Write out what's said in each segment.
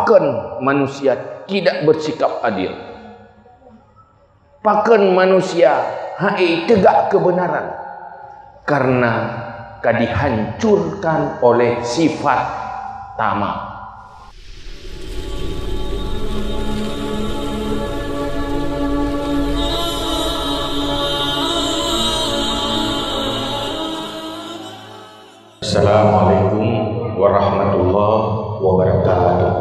pakan manusia tidak bersikap adil. Pakan manusia hai tegak kebenaran karena dihancurkan oleh sifat tamak. Assalamualaikum warahmatullahi wabarakatuh.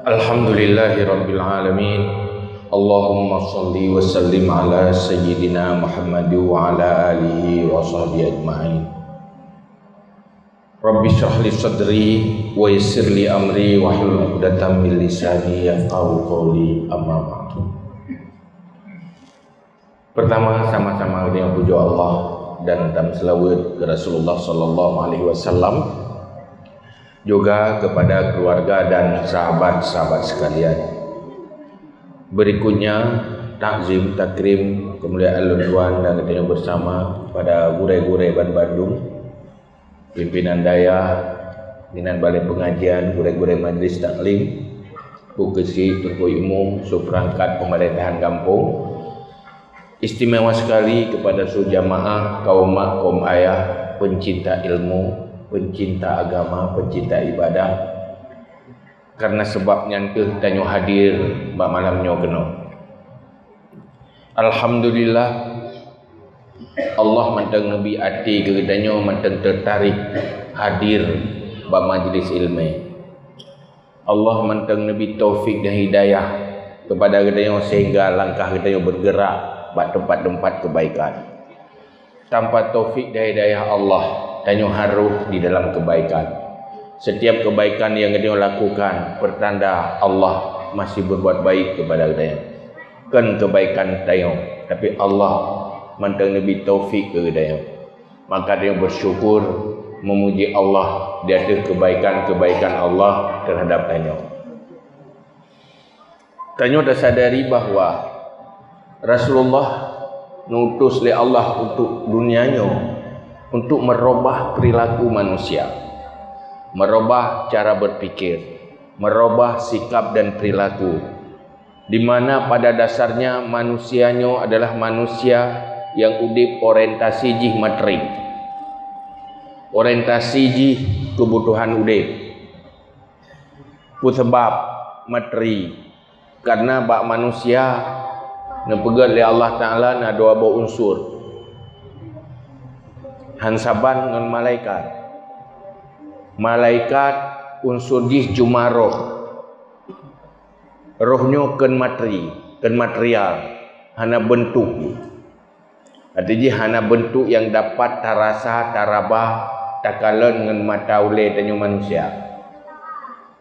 Alhamdulillahi rabbil alamin. Allahumma salli wa sallim ala sayyidina Muhammad wa ala alihi wa sahbihi ajma'in. Rabbi shrah li sadri wa yassir li amri wa hlul 'uqdatam min lisani yafqahu qawli, amma ba'du. Pertama, sama-sama dengan puja Allah dan selawat ke Rasulullah sallallahu alaihi wasallam, juga kepada keluarga dan sahabat-sahabat sekalian. Berikutnya takzim takrim kemuliaan Tuan dan kita bersama pada gurai-gurai Bandung, pimpinan daya, pimpinan balai pengajian, gurai-gurai majlis taklim, Bukesi Tunku Umum, Suprangkat Pemerintahan Kampung. Istimewa sekali kepada seluruh jamaah, kaum mak, kaum ayah, pencinta ilmu, pencinta agama, pencinta ibadah. Karena sebabnya ke tanyo hadir ba malamnya kena. Alhamdulillah Allah manteng nabi ati ke tanyo manteng tertarik hadir ba majlis ilmu. Allah manteng nabi taufik dan hidayah kepada tanyo sehingga langkah tanyo bergerak pada tempat-tempat kebaikan. Tanpa taufik dan hidayah Allah, tanyo haruh di dalam kebaikan. Setiap kebaikan yang kita lakukan pertanda Allah masih berbuat baik kepada kita. Kan kebaikan tayo, tapi Allah manteng nabi taufik ke kita. Maka dia bersyukur, memuji Allah di atas kebaikan-kebaikan Allah terhadap tayo. Tayo dah sadari bahawa Rasulullah nutus oleh Allah untuk dunianya, untuk merubah perilaku manusia, merubah cara berpikir, merubah sikap dan perilaku, di mana pada dasarnya manusianya adalah manusia yang udip orientasi jih materi, orientasi jih kebutuhan udip. Ku sebab materi karena bak manusia nepegat oleh Allah Ta'ala na dua buah unsur, hansaban dengan malaikat. Malaikat unsur jih cuma roh, rohnya ken materi, ken material, hana bentuk. Artinya hana bentuk yang dapat terasa, terabah, takalan dengan mata oleh tanyo manusia.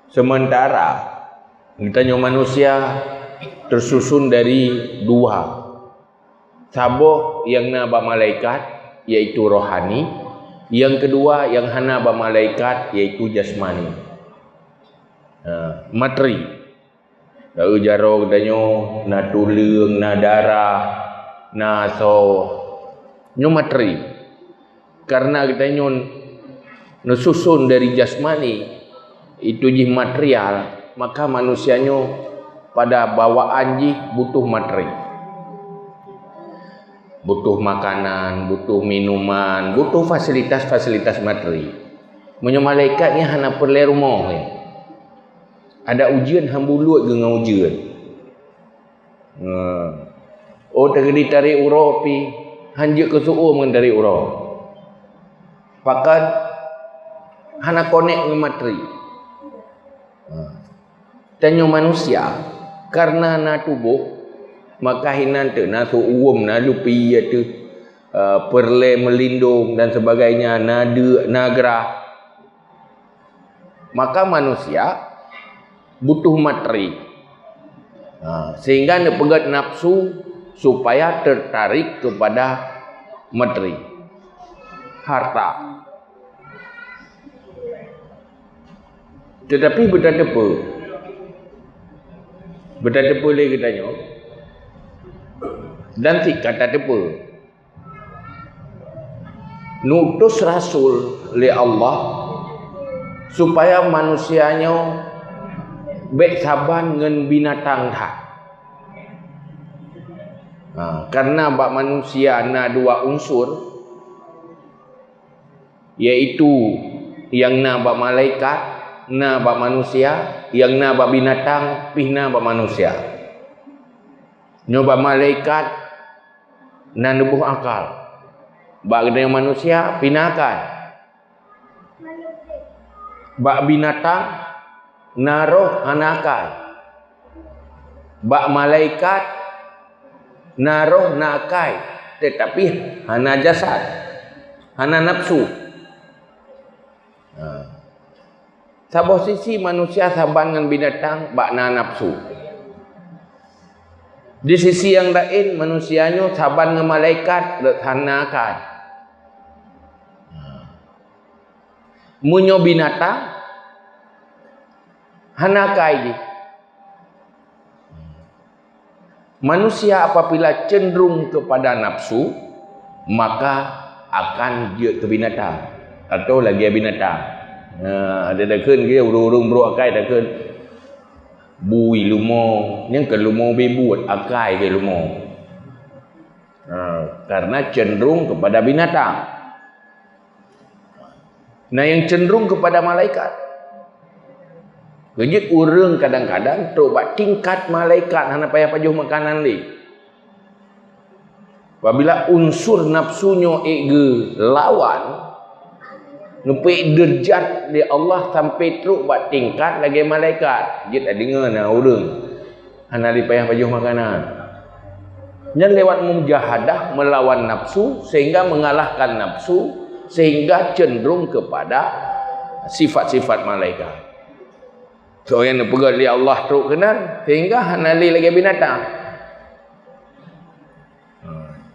Sementara tanyo manusia tersusun dari dua, saboh yang naba malaikat yaitu rohani, yang kedua yang hana ba malaikat yaitu jasmani, materi. Tahu jaro danyo na tulang, na darah, na so nyo materi. Karena danyo nususun dari jasmani itu jih material, maka manusianyo pada bawaan jih butuh materi, butuh makanan, butuh minuman, butuh fasilitas-fasilitas materi. Menyo malaikatnya hana perle rumah ya. Ada ujian hambulut dengan ujian. Oh terjadi tarik urau pi hanjuk ke suu mengendari urau. Pakat hana konek dengan materi. Tanyo manusia karena na tubuh maka hinan tu na suum na lupi tu perle melindung dan sebagainya, nagra. Maka manusia butuh materi, sehingga dia pegat nafsu supaya tertarik kepada materi, harta. Tetapi berdepa lagi tanya, dan si kata depa nutus Rasul oleh Allah supaya manusianya baik saban dengan binatang dah. Karena bak manusia na dua unsur, iaitu yang na bak malaikat, na bak manusia, yang na bak binatang, pihna bak manusia. Nyo bak malaikat na nubuh akal, bak dengan manusia pihna akal. Bak binatang na roh hana akal, bak malaikat na roh na akal, tetapi hana jasad, hana nafsu. Saboh sisi manusia saban dengan binatang bak na nafsu. Di sisi yang lain manusianya saban dengan malaikat hana akal. Munyo binatang hana akal. Manusia apabila cenderung kepada nafsu, maka akan dia ke binatang atau lagi binatang. Ada dakun dia urung bro akai dakun bui lumo, yang ke lumo bebut akai ke lumo. Karena cenderung kepada binatang. Nah, yang cenderung kepada malaikat. Kejut urang kadang-kadang tobat tingkat malaikat hana payah pajuh makanan li. Apabila unsur nafsunya ege lawan, nupai derjat di Allah sampai teruk buat tingkat lagi malaikat. Jit ada dengar na urang hana li payah pajuh makanan. Dan lewat mujahadah melawan nafsu sehingga mengalahkan nafsu sehingga cenderung kepada sifat-sifat malaikat. So yang pegat li Allah teruk kenal sehingga hana li lagi binatang.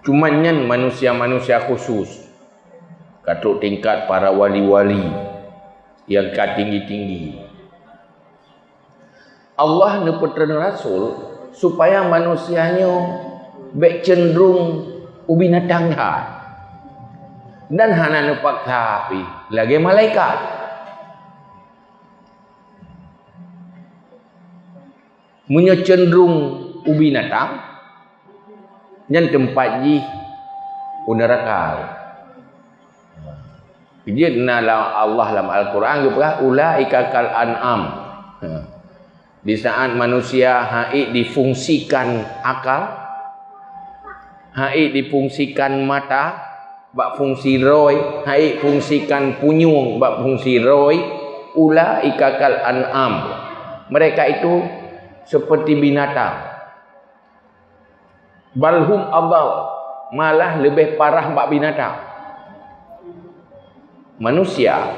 Cuma nyen manusia-manusia khusus katuk tingkat para wali-wali yang tinggi-tinggi. Allah nepetren Rasul supaya manusianya baik cenderung binatang dah. Dan hana nepak tapi lagi malaikat. Munyo cenderung binatang yang tempat ji neraka. Jadi Allah dalam Al-Quran juga ulaika kal an'am. Di saat manusia haid difungsikan akal, haid difungsikan mata, bak fungsi roy, haid fungsikan punyung, bak fungsi roy, ulaika kal an'am. Mereka itu seperti binatang. Balhum abal, malah lebih parah bak binatang. Manusia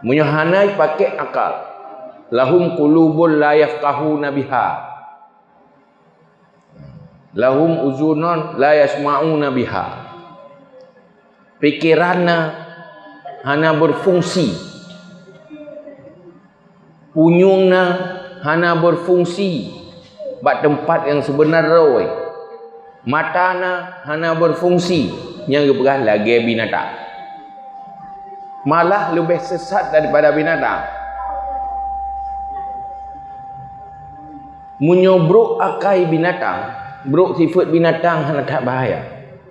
munyahanai pakai akal. Lahum qulubun la yafqahuna biha. Lahum uzunun la yasma'una biha. Pikiranna hana berfungsi. Punyungna hana berfungsi bak tempat yang sebenar roy. Matana hana berfungsi yang berah lagi binatang. Malah lebih sesat daripada binatang. Menyobrok akai binatang, brok sifat binatang hana tak bahaya.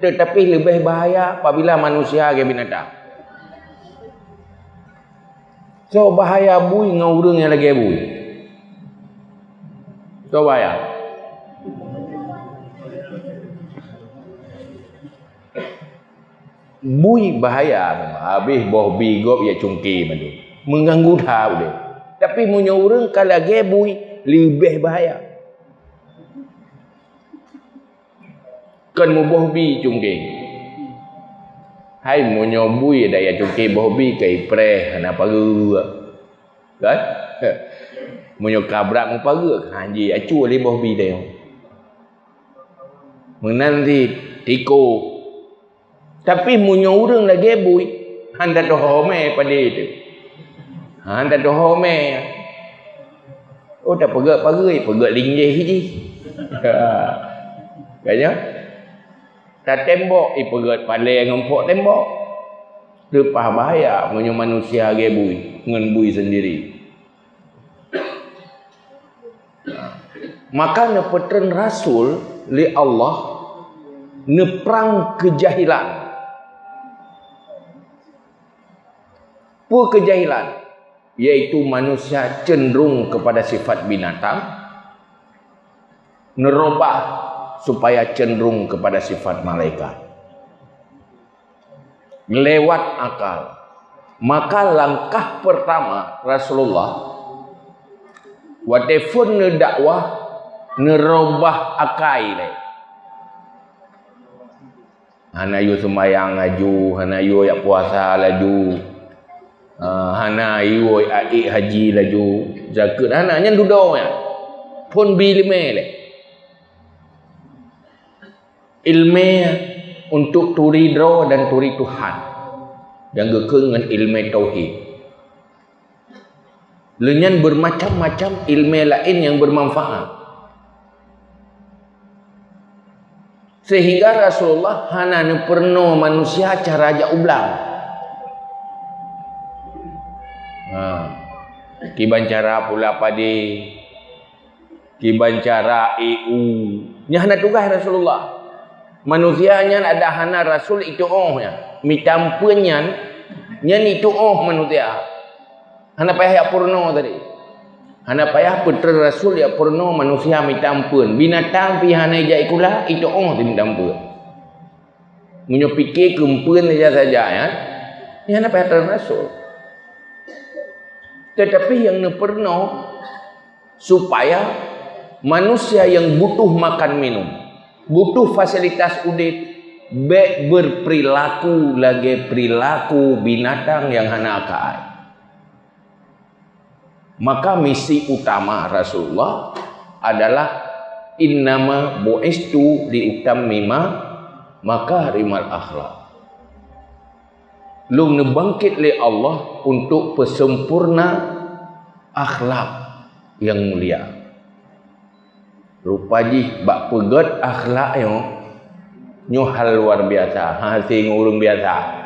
Tetapi lebih bahaya apabila manusia ke binatang. So bahaya bui dengan urang yang lagi bui. So bahaya. Bui bahaya memang. Habis boh bigop ya cungki madu. Mengganggu dah boleh. Tapi munyo urang kalau lagi bui lebih bahaya. Kan mu boh bi cungki. Hai munyo bui ada ya cungki boh bi kai preh hana paru. Kan? Munyo kabrak mu paru haji acu le boh bi dia. Menanti tiko. Tapi munyo urang lagi bui handa doh home pada itu. Handa doh home. Oh dah pegat linggih hiji. Kayaknya tak tembok pegat palai ngempok tembok. Lepas bahaya punya manusia gebui dengan bui sendiri. Maka ne petren rasul li Allah ne perang kejahilan. Apa kejahilan? Yaitu manusia cenderung kepada sifat binatang, nerobah supaya cenderung kepada sifat malaikat. Lewat akal. Maka langkah pertama Rasulullah whatever ne dakwah nerobah akai le. Hana yu sembayang laju, hana yu yak puasa laju. Hana yu ai haji laju. Zakat hana nya dudo ya. Pun bilme le. Ilmu untuk turi dro dan turi Tuhan yang gekeng dengan ilmu tauhid. Lenyan bermacam-macam ilmu lain yang bermanfaat. Sehingga Rasulullah hana ne perno manusia cara aja ulang. Kiban cara pula padi, kiban cara EU. Nya hana tugas Rasulullah. Manusianya ada hana rasul itu ohnya. Mitampunyan nyan itu manusia. Hana payah ya purno tadi. Hana payah putra rasul ya purno manusia mitampun. Binatang pi hana ija ikula itu ti mitampun. Munyo pikir kempun saja ya. Ni hana payah putra rasul. Tetapi yang ne purno supaya manusia yang butuh makan minum, butuh fasilitas udip, baik berperilaku lagi perilaku binatang yang hana akai. Maka misi utama Rasulullah adalah innama bu'istu liutammima makarimal akhlak. Lu nebangkit li Allah untuk pesempurna akhlak yang mulia. Rupaji bak pegat akhlak nyo hal luar biasa, hasil ngurung biasa.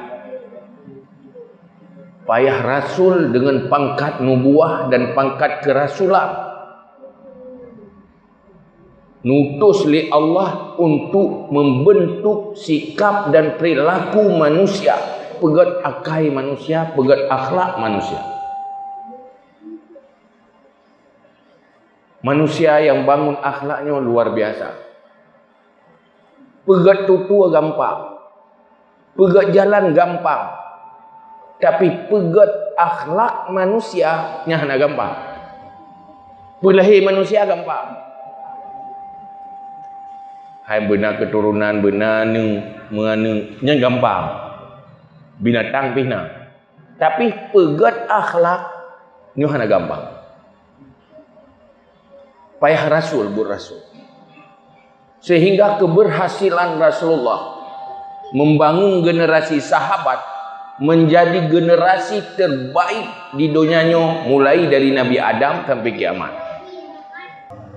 Payah rasul dengan pangkat nubuah dan pangkat kerasulan nutus li Allah untuk membentuk sikap dan perilaku manusia, pegat akai manusia, pegat akhlak manusia. Manusia yang bangun akhlaknya luar biasa. Pegat tutua gampang, pegat jalan gampang, tapi pegat akhlak manusia nya hana gampang. Pelahir manusia gampang. Hai benar keturunan benar menganu nya gampang. Binatang pihna. Tapi pegat akhlak nya hana gampang. Payah rasul berasul. Sehingga keberhasilan Rasulullah membangun generasi sahabat menjadi generasi terbaik di dunianya mulai dari Nabi Adam sampai kiamat.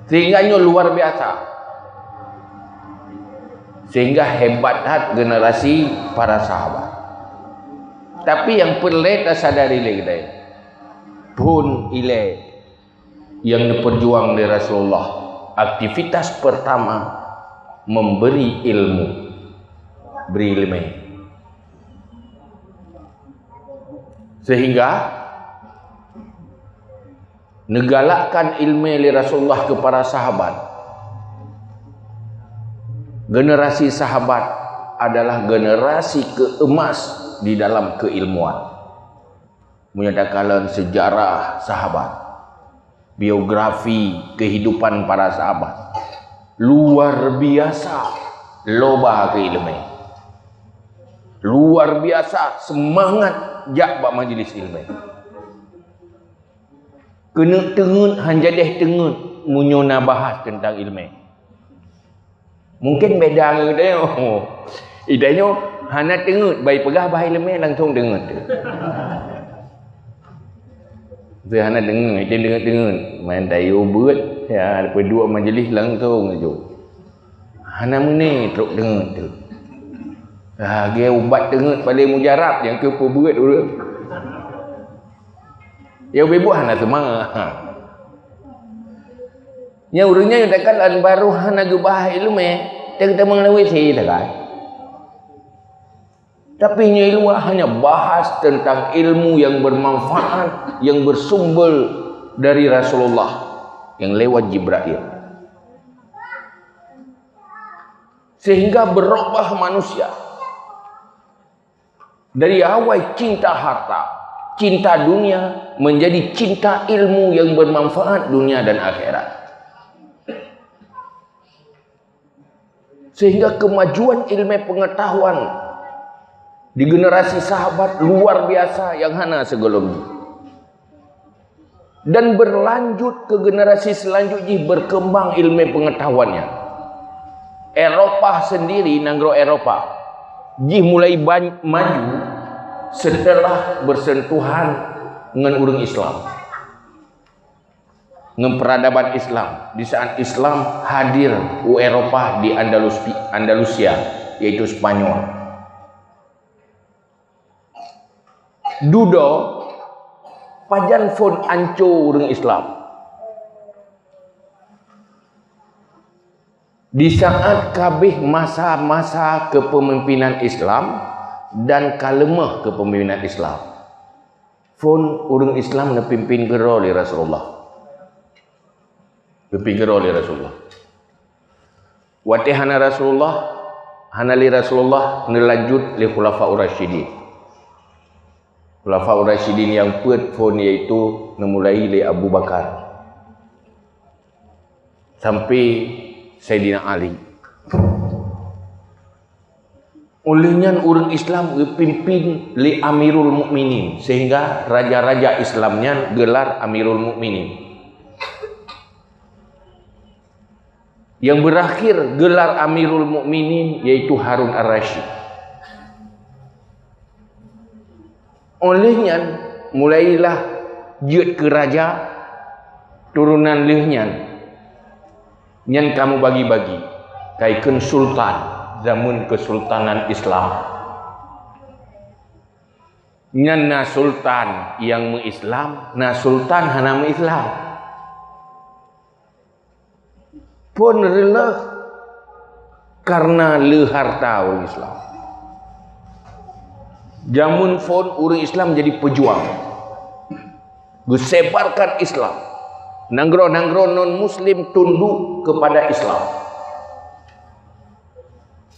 Sehingga luar biasa. Sehingga hebat generasi para sahabat. Tapi yang perlu kita sadari lagi pun ile yang diperjuang dari Rasulullah, aktivitas pertama memberi ilmu, beri ilmu. Sehingga negalakkan ilmu li Rasulullah kepada sahabat. Generasi sahabat adalah generasi keemas di dalam keilmuan. Menyatakan sejarah sahabat, biografi kehidupan para sahabat luar biasa, loba keilmu, luar biasa semangat jak bak majlis ilmu. Kena tengut hanjadeh tengut munyona bahas tentang ilmu. Mungkin beda dengan dia. Idanya hana tengut baik pegah bahas ilmu langsung tengut. Saya hana dengar, itu dengar. Main tayu berat, ya, lepas dua majlis langsung tu. Hana mene teruk dengar tu. Dia ubat tengut pada mujarab yang ke berat dulu. Ya bebuah nak semua. Nya urangnya dekat an baru hanagu bah ilmu kita mengenai sih kan. Tapi ilmu hanya bahas tentang ilmu yang bermanfaat, yang bersumber dari Rasulullah yang lewat Jibril. Sehingga berubah manusia dari awal cinta harta, cinta dunia menjadi cinta ilmu yang bermanfaat dunia dan akhirat. Sehingga kemajuan ilmu pengetahuan di generasi sahabat luar biasa yang hana sebelumnya. Dan berlanjut ke generasi selanjutnya berkembang ilmu pengetahuannya. Eropah sendiri, nanggro Eropah, mulai maju setelah bersentuhan dengan orang Islam. Dengan peradaban Islam. Di saat Islam hadir di Eropah di Andalusia, yaitu Spanyol. Dudo pajan fon anco orang Islam. Di saat kabeh masa-masa kepemimpinan Islam dan kalemah kepemimpinan Islam, fon orang Islam nak pimpin gero oleh Rasulullah. Pimpin gero oleh Rasulullah. Watihana Rasulullah, hanali Rasulullah nelanjut li khulafaur rasyidin. Khulafaur rasyidin yang pun iaitu memulai li Abu Bakar sampai Sayyidina Ali. Olehnya orang Islam pimpin li Amirul Mukminin, sehingga raja-raja Islamnya gelar Amirul Mukminin. Yang berakhir gelar Amirul Mukminin yaitu Harun Ar-Rasyid. Olehnya mulailah jut ke raja turunan lehnya. Yang kamu bagi-bagi kaikun sultan zaman kesultanan Islam. Yang na sultan yang mengislam, na sultan hana mengislam. Pun rela karena le harta orang Islam. Jamun pun orang Islam jadi pejuang. Sebarkan Islam. Nanggro-nanggro non-muslim tunduk kepada Islam.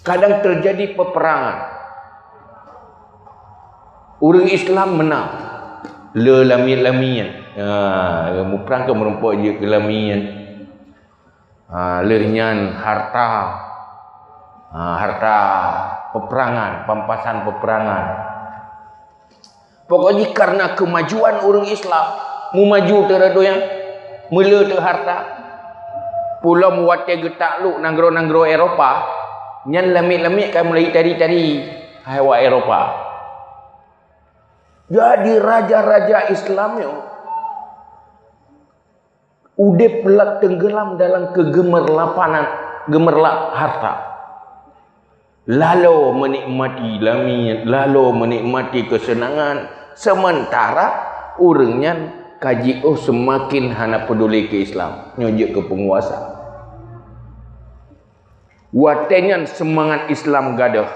Kadang terjadi peperangan. Orang Islam menang. Le lami-lamian. Perang ke merempuak je ke lamian. Lernyan harta. Harta peperangan, pampasan peperangan. Pokoknya karena kemajuan orang Islam, mu maju terado yang mula ter harta. Pulau muat getak lu nanggro-nanggro Eropah, nyan lamik-lamik kan mulai tari-tari hawa Eropah. Jadi raja-raja Islamnya udah pelak tenggelam dalam kegemerlapanan, gemerlap harta. Lalu menikmati lamian, lalu menikmati kesenangan. Sementara orangnya kaji semakin hana peduli ke Islam, nyojek ke penguasa. Watenyan semangat Islam gadah.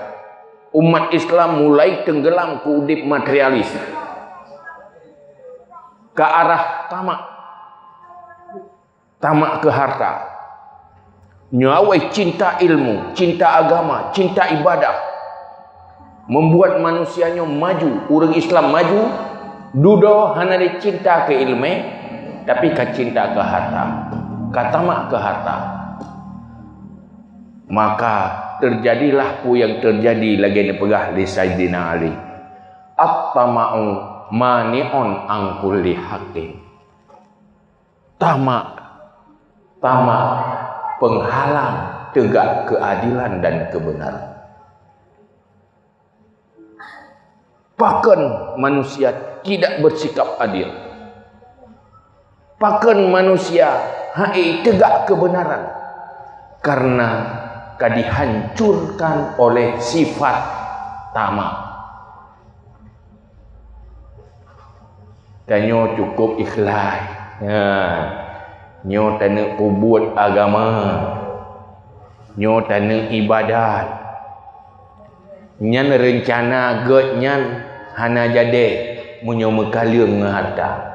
Umat Islam mulai tenggelam ke udip materialis. Ke arah tamak. Tamak ke harta. Nyawai cinta ilmu, cinta agama, cinta ibadah. Membuat manusianya maju. Orang Islam maju. Dudo hanya cinta ke ilmu, tapi ke cinta ke harta. Ke tamak ke harta. Maka terjadilah pu yang terjadi lagi dipegah di Sayyidina Ali. At-tama'u mani'un an kulli haqqin. Tamak penghalang tegak keadilan dan kebenaran. Bahkan manusia tidak bersikap adil. Bahkan manusia tegak kebenaran karena dihancurkan oleh sifat tamak. Kanyo cukup ikhlas. Nyo tak nak kubut agama. Nyo tak nak ibadat. Nyan rencana god nyan hana jadi munyo mekaliung harta.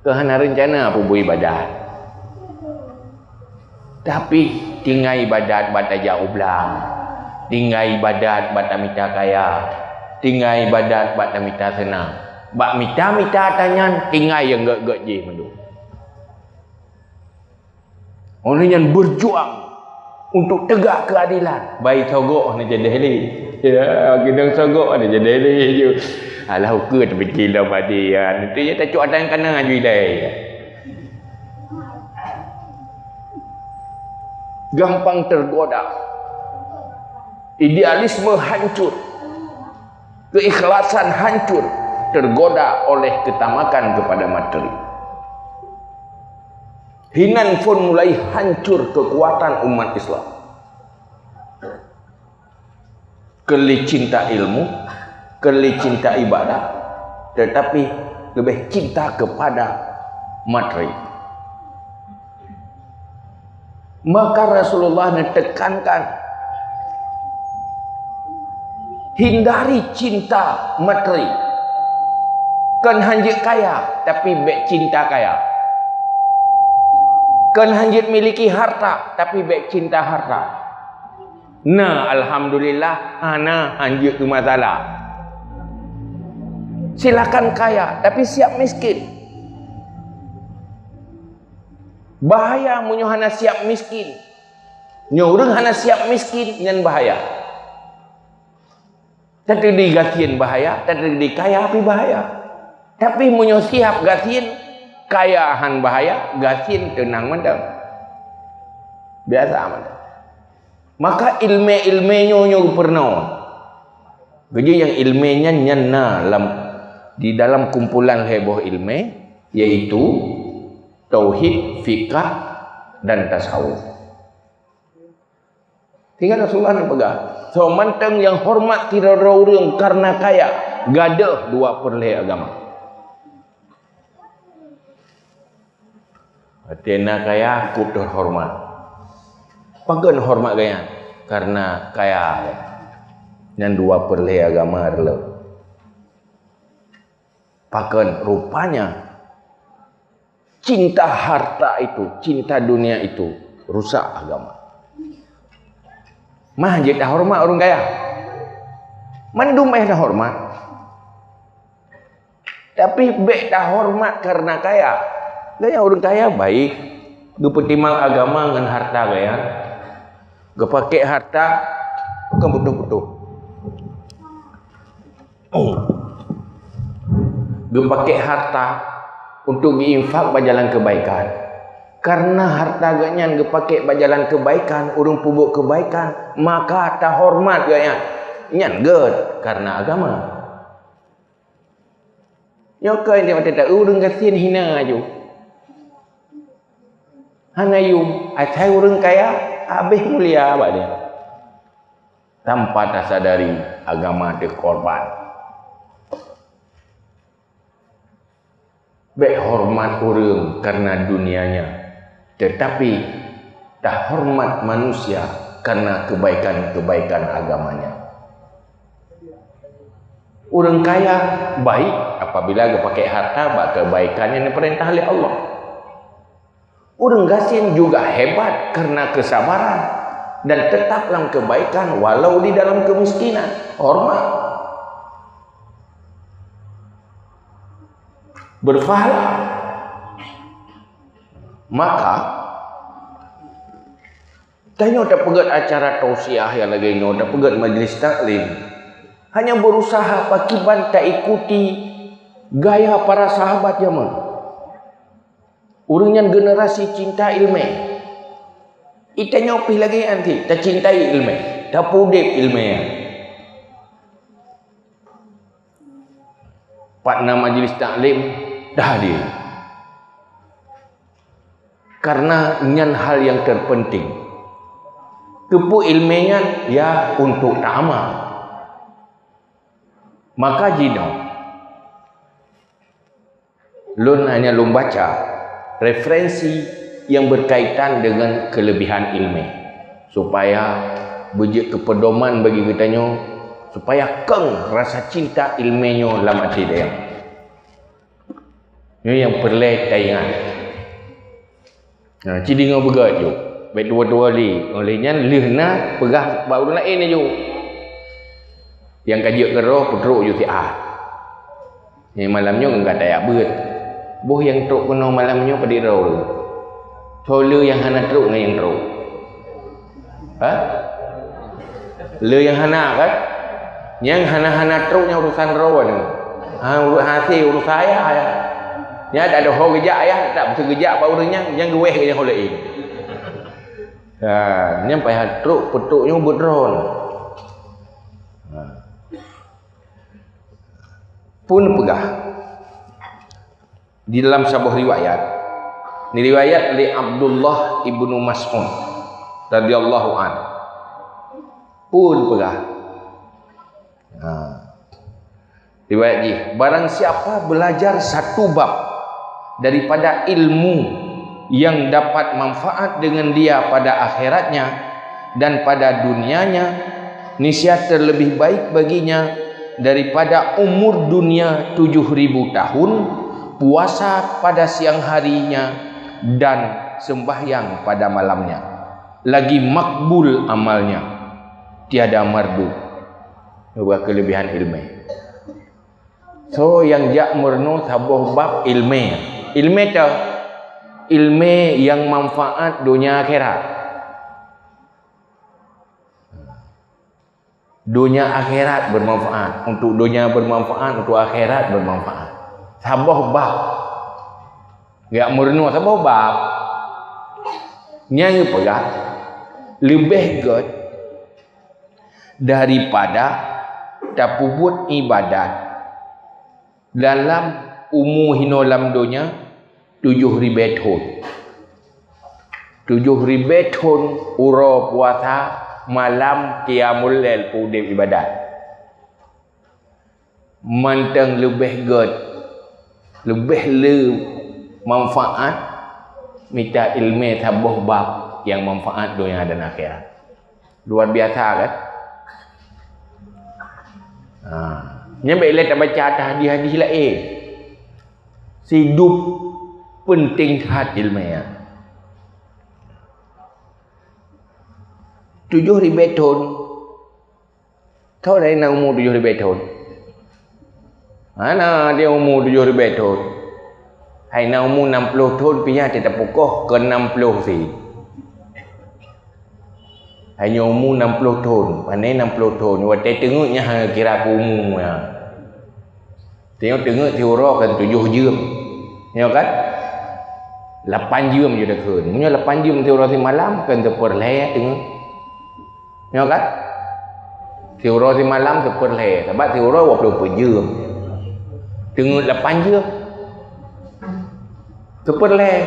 Kehana rencana apa buat ibadat. Tapi tinggal ibadat bata jauh belang. Tinggal ibadat bata mita kaya. Tinggal ibadat bata mita senang. Bak mita tanyan tinggal yang gak je mendu. Orang yang berjuang untuk tegak keadilan. Baik sogok ni jadi heli. Ya, kita sogok ni jadi heli je. Alah ukur tapi gila padi ya. Nanti dia tak cuak dan kena ju ilai. Gampang tergoda. Idealisme hancur. Keikhlasan hancur. Tergoda oleh ketamakan kepada materi. Hinan pun mulai hancur kekuatan umat Islam. Keli cinta ilmu, keli cinta ibadah, tetapi lebih cinta kepada materi. Maka Rasulullah menekankan hindari cinta materi. Kan hanjit kaya tapi baik cinta kaya. Kan hanjit miliki harta tapi baik cinta harta. Nah, alhamdulillah ana hanjit tu masalah. Silakan kaya tapi siap miskin. Bahaya munyo hana siap miskin. Nyo urang hana siap miskin nyan bahaya. Tadi digatien bahaya, tadi dikaya api bahaya. Tapi munyo siap gatien kaya han bahaya, gatien tenang mendam. Biasa aman. Maka ilmu-ilmunyo nyo pernah. Jadi yang ilmunya nyana di dalam kumpulan heboh ilmu yaitu tauhid, fikah dan tasawuf. Tinggal Rasulullah nak pegang. So manteng yang hormat tidak orang karena kaya, gadah 2/4 agama. Atina kaya aku terhormat. Pagan hormat gaya karena kaya. Yang 2/4 agama adalah. Pagan rupanya cinta harta itu, cinta dunia itu rusak agama. Mah je dah hormat orang kaya. Mandum dah hormat. Tapi bek dah hormat karena kaya. Gaya orang kaya baik. Gepetimang agama dengan harta gaya. Gepake harta bukan betul-betul. Gepake harta untuk diinfak berjalan kebaikan. Karena harta ganyan gepake berjalan kebaikan, urung pubuk kebaikan, maka tak hormat ganyan. Nyan ged karena agama. Nyokai dia mata tak urung kasihan hina aju. Hanayum, acai urung kaya, habis mulia abad dia. Tanpa tak sadari agama dikorban. Baik hormat orang karena dunianya, tetapi tak hormat manusia karena kebaikan-kebaikan agamanya. Orang kaya baik apabila dia pakai harta bak kebaikan yang diperintah oleh Allah. Orang gasin juga hebat karena kesabaran dan tetap dalam kebaikan walau di dalam kemiskinan. Hormat. Berpahala. Maka tanya tak pegat acara tausiah yang lagi nyo, tak pegat majlis taklim. Hanya berusaha pakiban tak ikuti gaya para sahabat zaman. Orang yang generasi cinta ilmu. Itanya opih lagi nanti, tak cintai ilmu, tak pudip ilmu. Partner majlis taklim dah dia. Karena nyan hal yang terpenting. Kepu ilminya ya untuk tak amal. Maka jino lun hanya lun baca referensi yang berkaitan dengan kelebihan ilmu supaya bejik kepedoman bagi kitanya, supaya keng rasa cinta ilmunya dalam hati dia. Ini yang perlu tayangan. Nah, ciri ngau begat je. Baik dua-dua li. Olehnya lihna pegah baru lain je. Yang kajak keroh putruk je ti'ah. Ni malamnya enggak tayak beut. Boh yang truk kena malamnya pada roh. Sola yang hana truk dengan yang truk. Ha? Le yang hana kan? Yang hana-hana truknya urusan roh ni. Urus hasil urus saya ya. Ya ada orang gejak ya, tak betul gejak baru yang geweh yang holain. Nyampai truk petuknya berdron. Pun pegah. Di dalam sebuah riwayat, ini riwayat oleh Abdullah ibnu Mas'ud radhiyallahu an. Pun pegah. Riwayat ji, barang siapa belajar satu bab daripada ilmu yang dapat manfaat dengan dia pada akhiratnya dan pada dunianya, niscaya terlebih baik baginya daripada umur dunia 7.000 tahun, puasa pada siang harinya dan sembahyang pada malamnya, lagi makbul amalnya, tiada mardu. Dua kelebihan ilmu. So yang jak murno sabuh bab ilmu. Ilmu tu ilmu yang manfaat dunia akhirat. Dunia akhirat bermanfaat, untuk dunia bermanfaat, untuk akhirat bermanfaat. Sabuh bab. Jak murno sabuh bab. Nyai pegat lebih good daripada tapubut ibadat dalam umur hinolam dunia 7.000 tahun. 7.000 tahun uro puasa malam qiyamul lail pudip ibadat. Manteng lebih good, lebih manfaat minta ilmu tabuh bab yang manfaat dunia dan akhirat. Luar biasa kan? Nyampe tak baca atas hadis-hadis lain. Hidup penting hat ilmu ya. 7.000 tahun. Tahu dah nak umur 7.000 tahun? Mana dia umur 7.000 tahun? Hai nak umur 60 tahun pihak tidak pukul ke 60 sih. Hanya umur 60 tahun. Pandai 60 tahun. Waktu tengoknya kira aku umur ya. Tengok tiura kan 7 jam. Tengok kan? 8 jam je dah kan. Punya 8 jam tiura si malam kan terperleh tengok. Tengok kan? Tiura si malam terperleh. Sebab tiura 24 jam. Tengok 8 jam. Terperleh.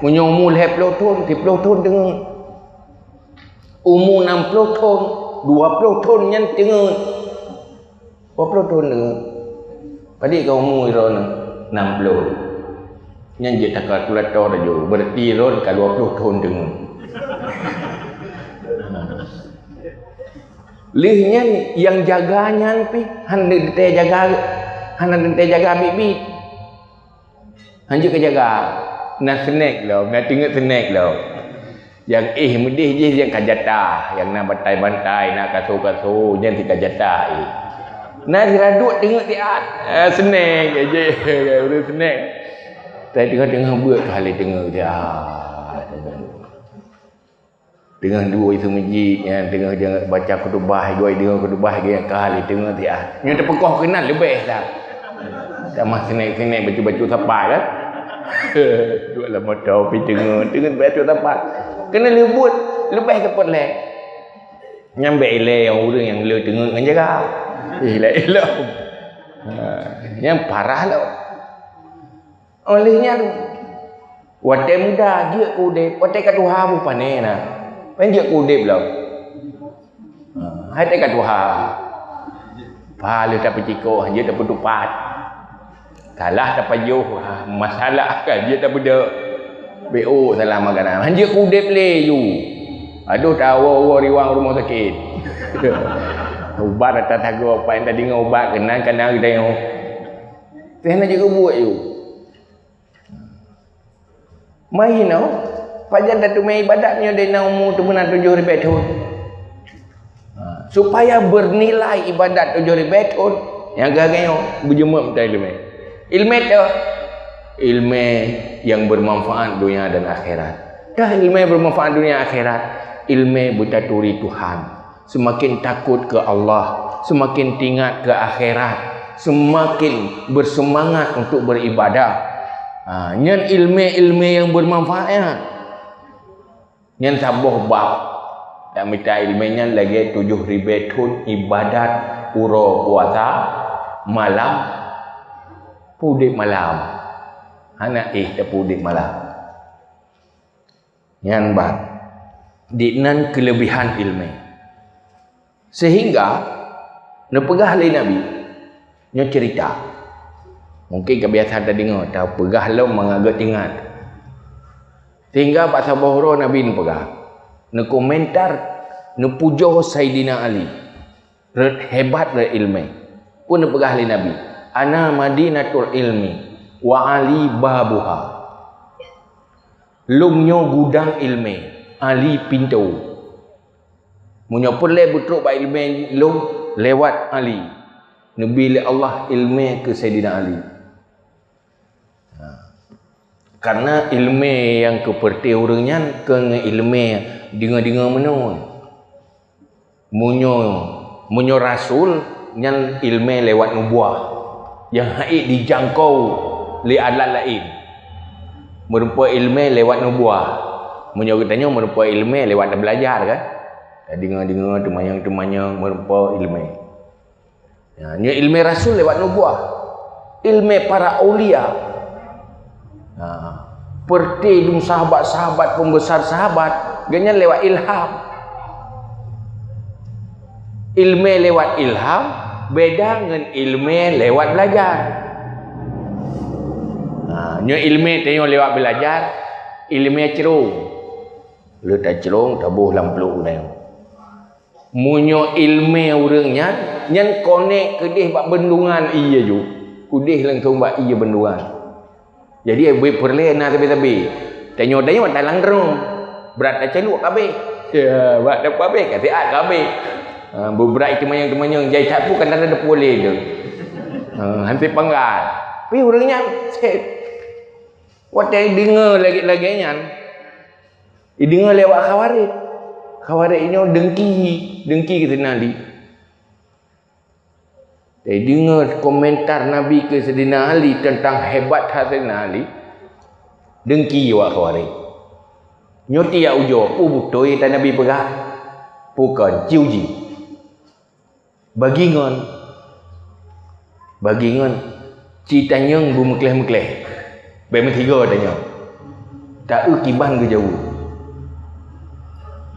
Punya umur 20 tahun, 30 tahun tengok. Umur 60 tahun, 20 tahun yang tengok. 20 tahun tengok. Pada kau umur Iran 60. Yang je tak kalkulator dah jo. Berarti Iran kalau 20 tahun tengok. Lihnya yang jaganya pi hande te jaga bibi. Hanje ke jaga. Nak snack lo, nak tengok snack lo. Yang medih je yang kajata, yang nak bantai-bantai, nak kasuh-kasuh, yang tidak jatah. Nak diraduk tengok tiat. Snack aje, udah snack. Saya tengah buat kali tengok dia. Tengah dua itu masjid yang tengah dia baca khutbah, dua dengar khutbah dia kali tengok dia. Yang terpekoh kenal lebih dah. Sama snack baju-baju sapai dah. Dua lah motor pergi tengok baju sapai. Kena lebut lebih cepat leh. Nyambe ile yang orang yang le tengok dengan jaga. Elok. Yang parah lah. Olehnya waktu muda dia kudip, waktu kat Tuhan pun panen nah. Pen dia kudip lah. Hai dekat Tuhan. Pahala tak percikok, dia tak bertupat. Salah tak payuh, masalah kan dia tak beda. BO salah makanan. Dia kudip le you. Aduh tahu riwang rumah sakit. Ubat atas tagu apa yang tadi dengan ubat kenang-kenang kita yang. Kena juga buat you. Mai no. Pajan datu mai ibadatnya dia nak umur tu benar 7,000 tahun. Supaya bernilai ibadat 7,000 tahun yang gaganya berjemaah betul ilmu. Ilmu tu ilmu yang bermanfaat dunia dan akhirat. Dah ilmu yang bermanfaat dunia akhirat, ilmu bertaturi Tuhan. Semakin takut ke Allah, semakin tingkat ke akhirat, semakin bersemangat untuk beribadah. Nyan ilmu-ilmu yang bermanfaat. Nyan sabuh bab tak minta ilmunya lagi 7,000 tahun ibadat pura puasa malam pudik malam. Anak tak pudik malam. Nyan bab dinan kelebihan ilmu. Sehingga nepegah oleh Nabi nya cerita. Mungkin kebiasaan tadi dengar tahu pegah lo mengagat ingat. Sehingga Pak Sabohro Nabi ni pegah. Ne komentar ne puja Saidina Ali. Hebat re ilmu. Pun ne pegah oleh Nabi. Ana Madinatul ilmi wa Ali babuha. Lumnyo gudang ilmu, Ali pintu. Munyo perle betruk ba ilmu lum lewat Ali. Nabi le Allah ilmu ke Saidina Ali. Karena ilmu yang keperti orangnya ke ilmu dengar-dengar menun. Munyo rasul yang ilmu lewat nubuah yang haid dijangkau li alat lain. Merupa ilmu lewat nubuah. Munyo katanya merupa ilmu lewat belajar kan. Dengar-dengar temayang-temayang merupa ilmu. Ya, ilmu rasul lewat nubuah. Ilmu para aulia. Perti dum sahabat-sahabat pembesar sahabat ganyan lewat ilham. Ilmu lewat ilham beda dengan ilmu lewat belajar. Nyo ilmu tengok lewat belajar, ilmu cerung. Lu tak cerung tabuh lampluk dah. Munyo ilmu orangnya nyan konek kedih bak bendungan iya ju. Kudih langsung bak iya bendungan. Jadi boleh perle nak tapi tengok dalam drum berat tak celuk kabeh. Ya, buat dak kabeh kata at kabeh. Beberat temayang-temayang jai tak pun kan ada boleh tu. Hampir panggal. Tapi orangnya wat dengar lagi-lagi nyan. Dengar lewat khawarij. Khawarijnya dengki kita nali. Dengar komentar Nabi ke Saidina Ali tentang hebat Saidina Ali. Dengki wak khawarij. Nyoti ya ujo, betul tak Nabi pegah. Bukan ciuji. Bagingon. Citanya bu mekleh-mekleh. Bema tiga tanya. Tak kiban ke jauh.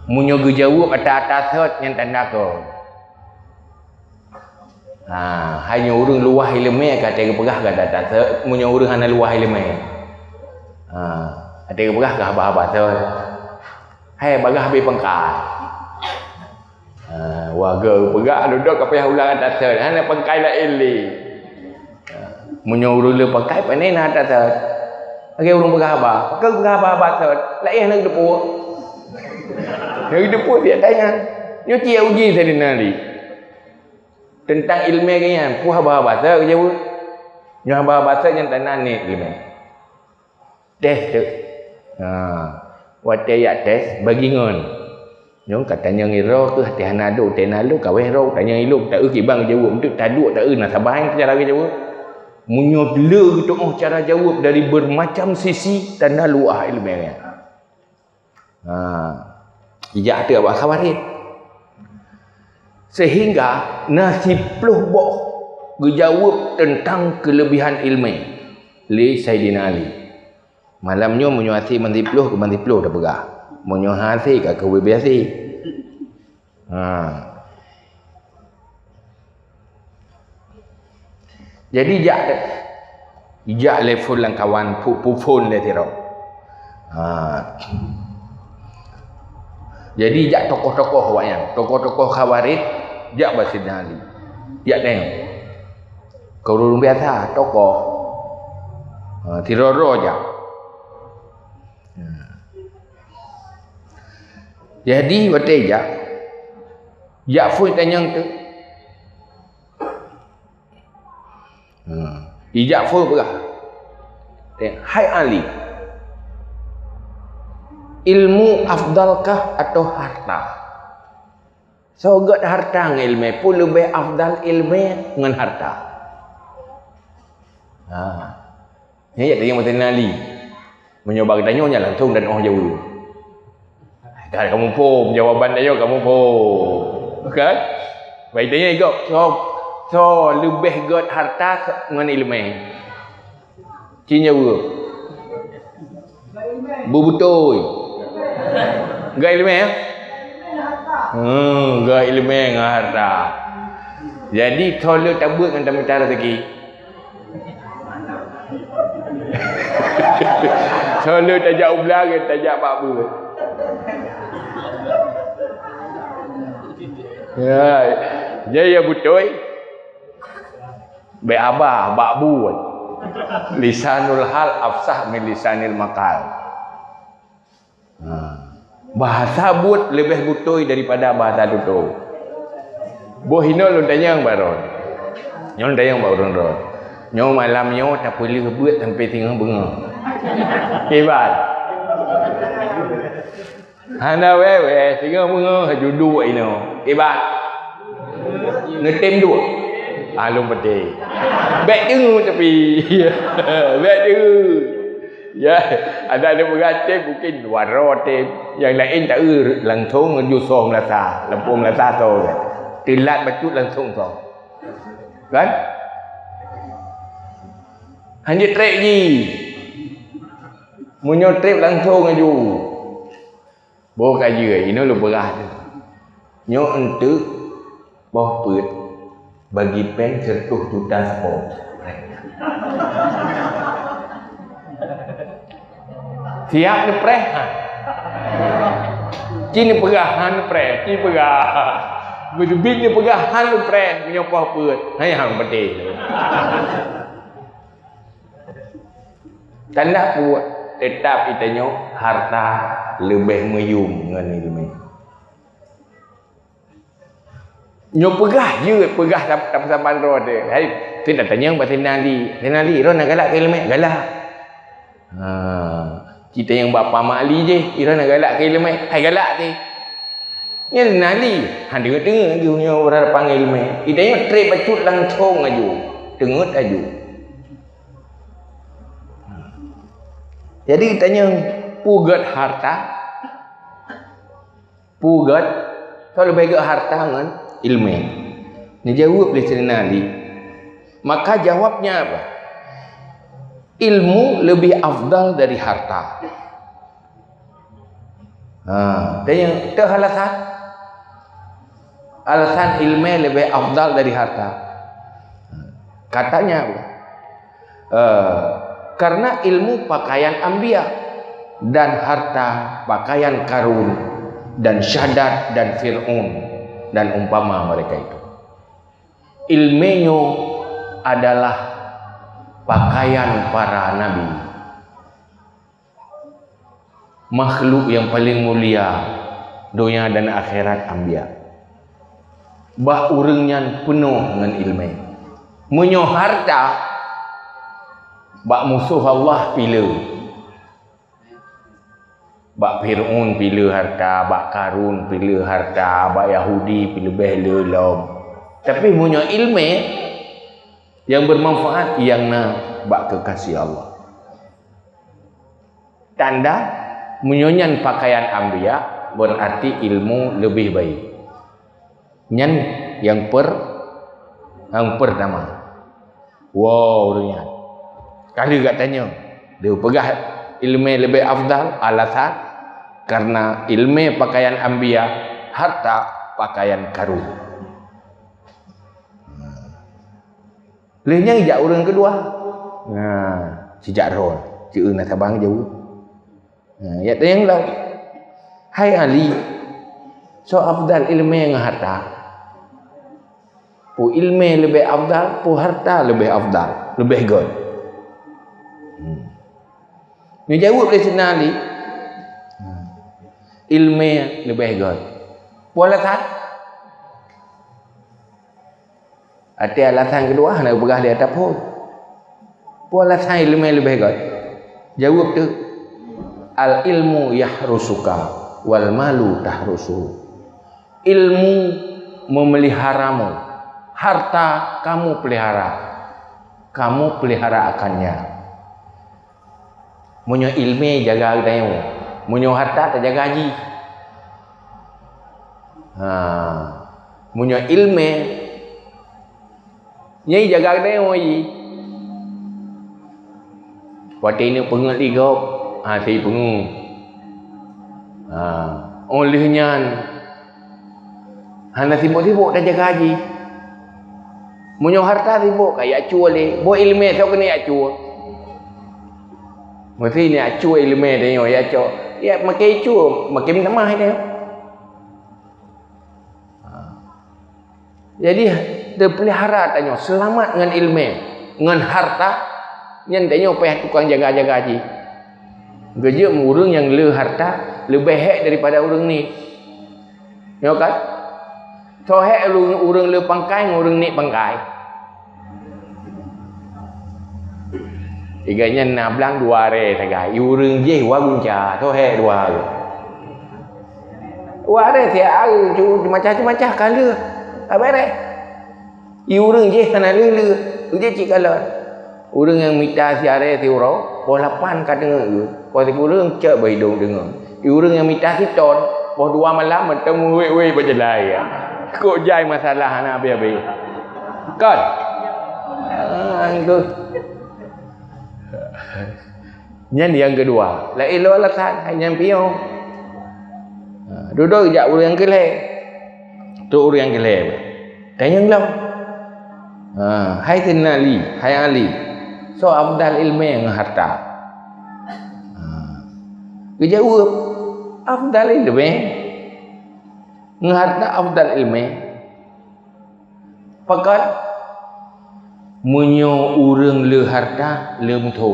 Munyo ke jauh atas hot yang tanda ko. Hanya orang luah ilmu kata ke pegah ke atas munyo orang hana luah ilmu. Ada ke pegah ke haba-haba tu. Hai bagah habis pangkai. Warga pegah duduk ke payah ulang atas hana pangkai la ili. Munyo orang le pangkai panen atas. Okey urung berapa? Pakai berapa batat? Lain nak depu. Nak depu dia tanya. Nyo cia uji tadi nari. Tentang ilmu kan, puah bahasa bahasa ke jauh. Nyo bahasa bahasa yang tanah ni ilmu. Tes tu. Wate ya tes bagi ngon. Nyo katanya ngiro ke hati hanado tenalu kaweh ro tanya ilmu tak bang jauh untuk taduk tak nak sabahan cara ke jauh. Munyo le gitu cara jawab dari bermacam sisi tanda luah ilmunya. Jejak ada awak khawatir. Sehingga nasib peluh boh berjawab tentang kelebihan ilmu li Saidina Ali. Malamnya munyo hati mandi peluh ke mandi peluh dah pegah. Munyo hati ke biasa. Jadi jak level lang kawan phone le tiro. Jadi jak tokoh-tokoh wayang, tokoh-tokoh Khawarij jak Sayyidina Ali. Jak tengok. Kalau biasa tokoh tiroro jak. Jadi betul jak pun tanyang tu. Ijak pun berah. Hai Ali, ilmu afdalkah atau harta? So got harta dengan ilmu pun lebih afdal ilmu dengan harta. Ini ya tanya Sayyidina Ali. Mencoba tanya langsung dan orang Jawa. Kan kamu pun jawaban dia kamu pun. Kan? Baik tanya juga. So lebih got harta dengan ilmu. Cina Jawa. Betul. Gak ilmu ya? Gak ilmu dengan harta. Jadi tolong tabut dengan tamu-tamu lagi. Tolong tajak ubelah ke tajak apa-apa. Ya, dia betul. Baik abah, bak buat. Lisanul hal afsah min lisanil maqal. Bahasa but lebih betul daripada bahasa tutur. Bohino lu tanya yang baron. Nyon tanya yang baron. Nyo malam nyo tak boleh buat sampai tengah benga. Hebat. Hana wewe tengah benga duduk ino. Hebat. Ngetem dua. Alung peti. Bek dengu tapi. Bek dengu. Ya, ada berkata mungkin warote yang lain tak langsung jusong lasa, lampung lasa tu. Tilat betul langsung tu. Kan? Hanya trip ni. Munyo trip langsung aju. Bo kaje ini lu berah tu. Nyo untuk boh put bagi pen sertuh tutas po. Siap ni preh. Cini pegahan preh, cini pegah. Berbin ni pegahan lu preh punya poh put. Hai hang peti. Tanda buat tetap itanya harta lebih meyum dengan ilmu. Nyo pegah je, pegah tak sampan ro dia. Hai, tidak tanya Pak Tinali. Tinali ro nak galak ke ilmu? Galak. Kita yang bapa mak Ali je, ira nak galak ke ilmu. Hai galak ti. Ni Nali, han dengar aju nya orang panggil ilmu. Itanya trip bacut langsung aju. Dengut aju. Jadi tanya pugat harta, pugat kalau lebih harta dengan ilmu. Ni jawab oleh Sayyidina Ali. Maka jawabnya apa? Ilmu lebih afdal dari harta. Tanya tu alasan. Alasan ilmu lebih afdal dari harta. Katanya apa? Karena ilmu pakaian anbiya dan harta pakaian Karun dan Syaddad dan Fir'aun dan umpama mereka itu. Ilmunya adalah pakaian para nabi, makhluk yang paling mulia dunia dan akhirat anbiya. Bah urangnya penuh dengan ilmu. Munyo harta bak musuh Allah pilih. Bak Fir'aun pilih harta, bak Karun pilih harta, bak Yahudi pilih behlelom. Tapi punya ilmu yang bermanfaat yang na bak kekasih Allah. Tanda menyonyan pakaian anbiya berarti ilmu lebih baik. Nyan yang pertama. Wow, dunia. Kalau kat tanya, dia pegah ilmu lebih afdal, alasan karena ilmu pakaian anbiya, harta pakaian Karun. Lehnya ijak orang kedua. Nah, sejak roh. Cik nak tabang jauh. Nah, ya tayang lau. Hai Ali. So afdal ilmu yang harta. Pu ilmu lebih afdal, pu harta lebih afdal, lebih good. Dia jawab dari sini Ali. Ilmu lebih good. Pu alasan? Ada alasan kedua nak berah di atas pun. Pu alasan ilmu lebih good. Jawab tu. Al ilmu yahrusuka wal malu tahrusu. Ilmu memeliharamu, harta kamu pelihara, kamu pelihara akannya. Munyo ilmu jaga dayu, munyo harta tak jaga haji. Munyo ilmu nyai jaga dayu haji. Waktu ini pengat ligop, saya pengu. Olehnya hana sibuk-sibuk dah jaga haji. Munyo harta sibuk kayak acu oleh. Bo ilmu so kena acu. Mesti ni acu ilmu dia yo ya acu. Ya makai acu, makai minta mah dia. Jadi dia pelihara tanya selamat dengan ilmu, dengan harta yang tanya payah tukang jaga-jaga haji. Geje orang yang le harta lebih hak daripada orang ni. Ya kan? So hak orang le pangkai, orang ni pangkai. Iganya nablang dua re tagai. Urang je wa gunca, so hak dua. Wa re sia macam-macam kala. Apa re? Urang je kana le je cik kala. Urang yang minta siare ti uro, pos 8 ka dengar ke. Pos 10 cek bai dong dengar. Urang yang minta si ton, pos 2 malam bertemu we berjelai ya. Kok jai masalah nak habis-habis. Kan? Itu. Yang kedua, la ilo alasan hanya piau. Duduk jak urang yang keleh. Tu urang yang keleh. Tanya lau. Hai Ali, hai Ali. So afdal ilmu yang harta. Dia jawab afdal ilmu. Harta afdal ilmu. Pakat munyo urang le harta le mutho.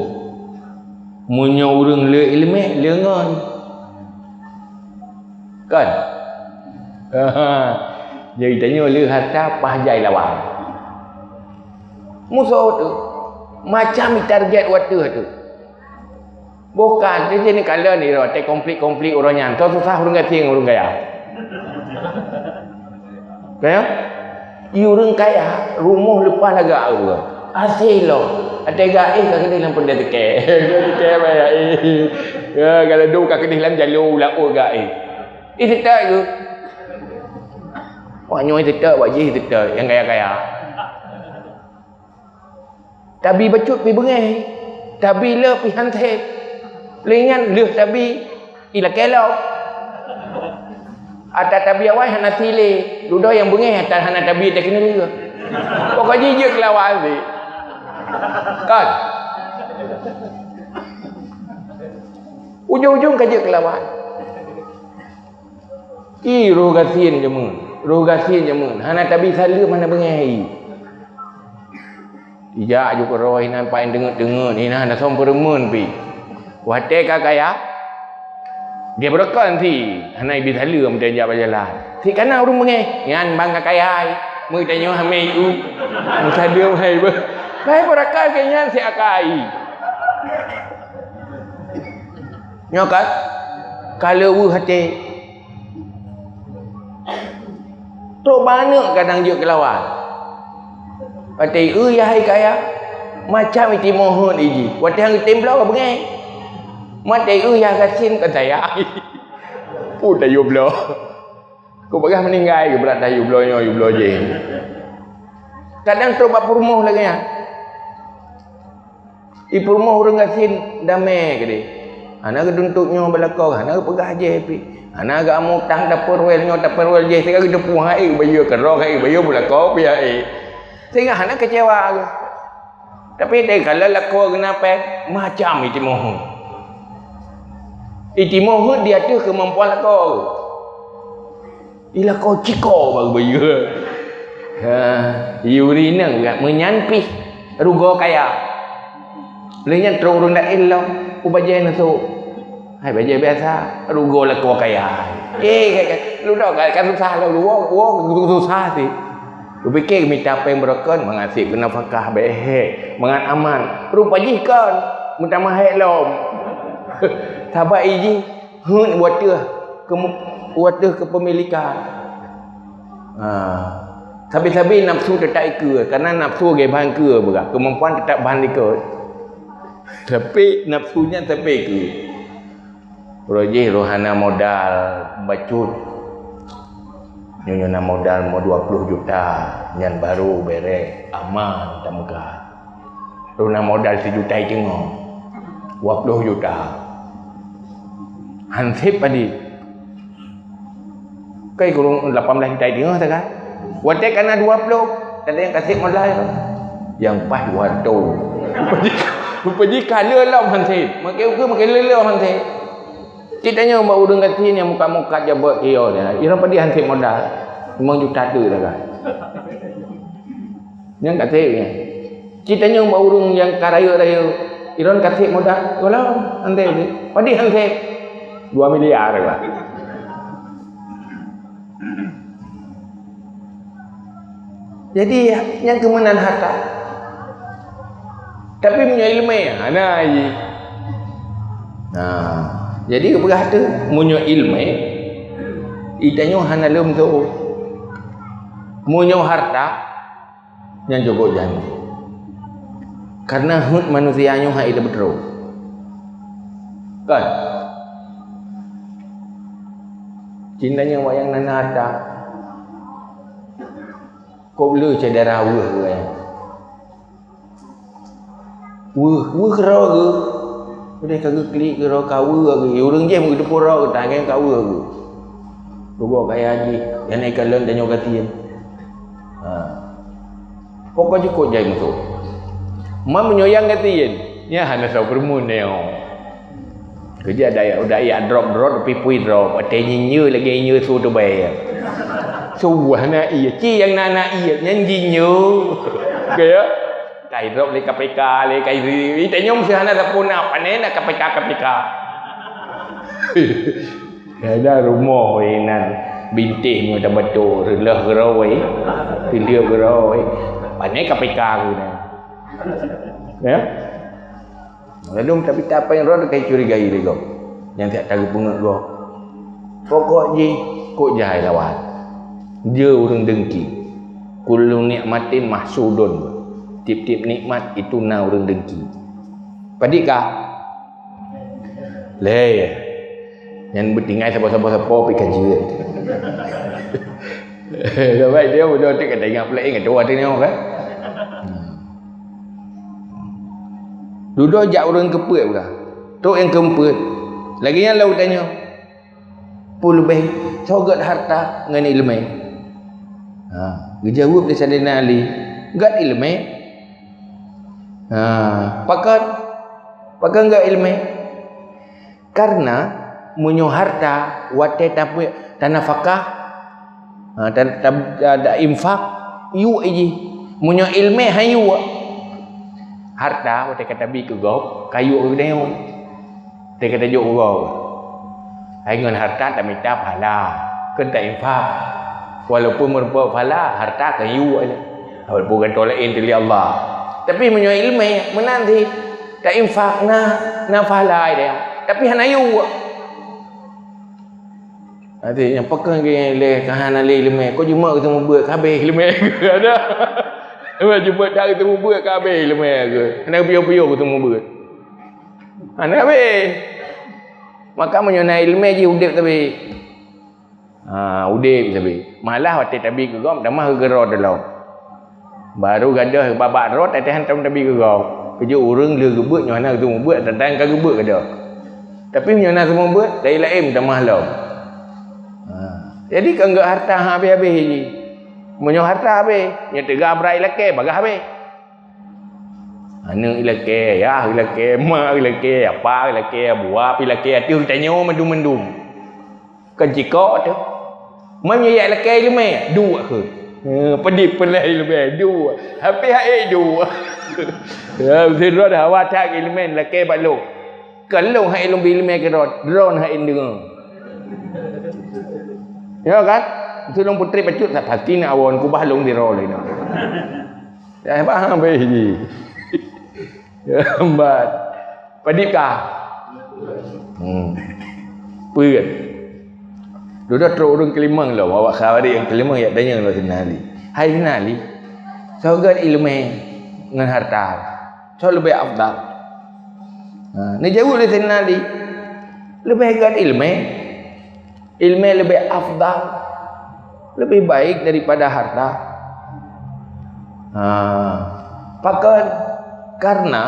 Munyo urang le ilmu le ngon. Kan? Jadi tanya le harta pah jai lawan. Musuh tu macam target waktu tu. Bukan dia jenis kala ni roh, komplit orang nyanto susah urang gating urang gaya. Kaya? Urang kaya rumah lepas lagak urang. Asyik lo. Ada gaih kat kedai lam pendek teke. Teke bayar. Ya kalau duk kat kedai lam jalur lau gaih. Tak ke? Wah nyoi tak, wah je tak yang kaya-kaya. Tabi bacut pi bengai. Tabi le pi hantai. Lengan leh tabi ila kelau. Atas tabi awal hana sile. Ludo yang bengai atas hana tabi tak kena juga. Pokoknya je kelawar ni. Kan? Ujung-ujung kerja kelawar. Rogasin je mun. Rogasin je mun. Hana tabi sala mana bengai. Ijak juga roh nan pain dengar-dengar ni nah nak sompo remun pi. Wate kakaya. Dia berkan si hana ibi sala mun dia berjalan. Si kana urung bengai. Ngan bang kakaya. Mu tanya hamai u. Mu sada hai be. Hai berakal kenya si akai. Nyokat. Kalau u hati. Tok mana kadang juk kelawan. Pati ya hai kaya macam itu mohon iji. Wati hang temblau bengai. Mati ya kasin kata ya. Pun dah yublo. Kau bagah meninggal ke berat dah yublonya yublo je. Kadang terobak purmoh lagi ya. I purmoh orang kasin damai ke dia. Ana ke duntuknya belakang, ana ke pegah je pi. Ana ke amuk tang dapur welnya dapur wel je sekarang depu hai bayu ke roh hai bayu belakang pi ai. Sehingga anak kecewa. Tapi dia kalau laku kenapa macam itu mohon. Itu mohon dia ada kemampuan laku. Ila kau ciko baru bayu. Urina enggak menyanpih rugo kaya. Lenyang terurun dak elok ubajen tu. Hai baje biasa rugo laku kaya. Lu dah kan susah lu susah sih. Lu fikir minta apa yang berokon mengasih nafkah baik, mengan aman. Rupa jikan minta mahal lom. Sahabat iji hun buat kepemilikan. Sabi-sabi nafsu tetap ikut karena nafsu gaya bahan ke berat. Kemampuan tetap bahan ikut. Tapi nafsunya tapi ikut. Rojih rohana modal bacut. Nyonya modal mau 20 juta nyan baru bere aman tak megah. Rohana modal 1 juta tengok 20 juta. Hansip tadi. Kai kurang 18 juta tengok tak kan? Watek kena 20. Tadi yang kasih modal yang pas waktu. Rupajikan lelam hansip. Makin lelam hansip. Ceritanya mbak udang kat sini yang muka-muka je buat kira dia. Ira padi hansip modal 5 juta tu dah kan. Yang kat sini. Ceritanya mbak udang yang karaya-raya Iron kasih modal kalau hansip ni. Padi hansip 2 miliar lah. Jadi yang kemenan harta. Tapi punya ilmu ana aji. Jadi kepada harta punya ilmu itanyo hanalum tu. Punya harta yang cukup janji. Karena hut manusianya hak itu betul. Kan? Cintanya wayang nana harta. Kau boleh cedera wah ke? Wah kerau ke? Boleh kagak klik kerau kawa ke? Orang je mungkin pura ke tangan kawa ke? Rugo kaya haji, yang naik kalon dan nyoga tian. Pokok cukup jai masuk. Mam menyoyang katian. Ya hana sau bermun neo. Kerja daya drop tapi pui drop. Ada nyinya lagi nyinya su tu bayar. Suah na iya, ci yang nana iya, nyanyinya, kaya, kai drop le KPK le kai ri, tapi nyom sih hana dapun apa nih nak KPK. Ada rumah wenan, bintih mu dah betul, relah gerawai, pilih gerawai, pane KPK tu nih, ya. Lalu tapi tak apa yang roda kai curigai lego, yang tak tahu pungut go. Pokok je, kok jahai lawat. Dia orang dengki. Kullu nikmatin mahsudun. Tip-tip nikmat itu na orang dengki. Padikah? Le. Yang bertinggai siapa-siapa pergi kaji. Sebab dia bodoh tu kata ingat pula ingat dua tu ni orang kan. Duduk jak orang keput bukan? Tu yang keempat. Lagi yang lalu tanya. Pul lebih sogat harta dengan ilmu. Dia jawab dia Sayyidina Ali, enggak ilmu. Pakai enggak ilmu. Karena munyo harta wate tapi tanafakah ada infak yu aji. Munyo ilmu hayu. Harta wate kata bi ke gop kayu ke deu. Dia kata jok gop. Hai ngan harta tak minta pahala. Kan tak infak. Walaupun merupakan pahala harta kayu aja. Walaupun kan tolakin dari Allah. Tapi punya ilmu menanti tak infak na pahala dia. Tapi hana yu. Nanti yang pakai le kahana le ilmu. Kau cuma ketemu buat kabeh ilmu ke ada. Kau jumpa tak ketemu buat kabeh ilmu ke. Hana piyo-piyo ketemu buat. Hana be. Maka menyona ilmu je udip tapi. Udip tapi. Malah waktu tabi ke gom tamah gerod dalam. Baru gadah babak rot tadi hantam tabi ke gom. Kerja orang le gebut nyona ketemu buat datang ka gebut kada. Tapi nyona semua buat dari lain tamah law. Jadi kan enggak harta habis-habis je. Menyo harta habis, nya tegak berai leke bagah habis. Anak ilake, ya ilake, mak ilake, apa ilake, buah ilake, tu tanya mendung-mendung. Kan jika tu. Mana ya ilake ilme? Dua ke? Pedip pelai ilme dua. Habis hai dua. Ya, betul dah awak tak ilme ilake balok. Kalau hai ilmu ilme ke drone hai dengar. Ya kan? Itu long putri pacut tak pasti nak awon kubah long di role ni. Dah faham be ji. Lambat. Padip kah? Puan. Duduk teruk orang kelimang lah. Awak khawatir yang kelimang yang tanya Allah Sinali. Hai Sinali. Sogat ilmu dengan harta. So lebih afdal. Ni jauh oleh Sinali. Lebih hebat ilmu. Ilmu lebih afdal. Lebih baik daripada harta. Pakan karena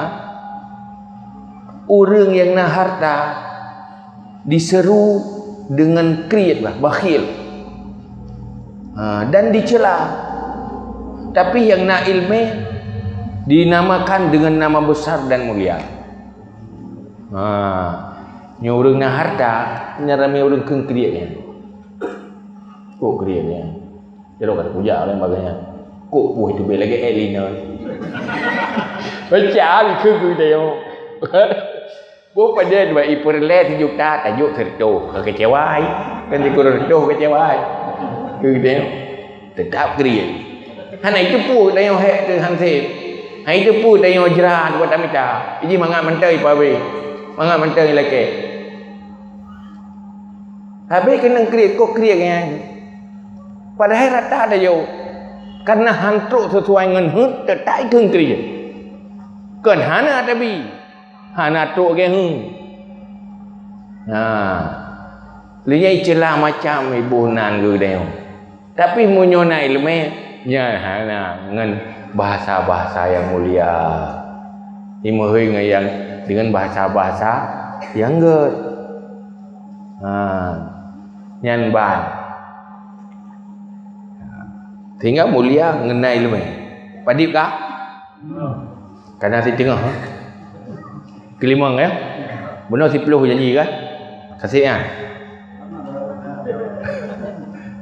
orang yang nak harta diseru dengan kriat lah, bakhil, dan dicela. Tapi yang nak ilmu dinamakan dengan nama besar dan mulia. Ni orang nak harta nyarami orang keng kriatnya. Kok kriatnya? Jadi kata puja orang bagainya. Kok buih tu lagi Elina. Macam ke dia. Bukan dia dua iperle 7 juta tajuk tertuh kekecewai. Kan dia tertuh kecewai. Ke dia. Tetap kriat. Hana itu pun dah yang hak tu hansip. Ha itu pun dah yang jeran buat amita. Iji mangat mentai pawe. Mangat mentai laki. Habis kena kriat kok kriat kan. Padahal rata ada yo. Karena hantruk sesuai dengan hut tak keng kriat. Kan hana tapi hana truk ke liai celah macam ibu nan ke dia. Tapi munyona ilmu nya hana dengan bahasa-bahasa yang mulia. Imuhui yang dengan bahasa-bahasa yang good. Nyan ban. Sehingga mulia mengenai ilmu. Padip kah? Kadang si tengah kelimang ya. Benar si peluh janji kan? Kasih kan?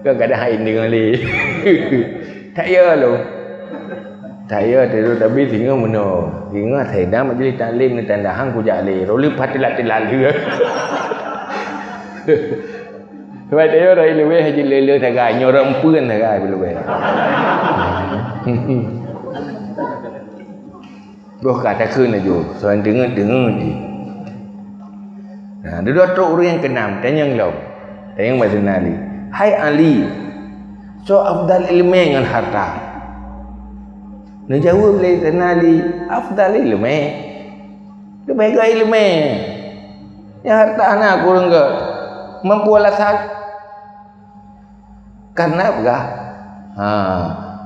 Kan kadang hain dengan li. Tak ya lo. Tak ya tu tapi singa benar. Singa saya dah majlis taklim ni tanda hang ku jak li. Roli patilat-tilat dia. Sebab dia dah lebih haji lele tagai nyorang empun tagai lebih. Boh kata kena jo, soal dengar je. Nah, dua tu orang yang keenam, tanya yang lain, tanya yang Mazin Ali. Hai Ali, so afdal ilmu dengan harta. Nak jawab oleh Mazin Ali, afdal ilmu. Lebih baik ilmu. Yang harta anak kurang ke, mampu alasan. Karena apa?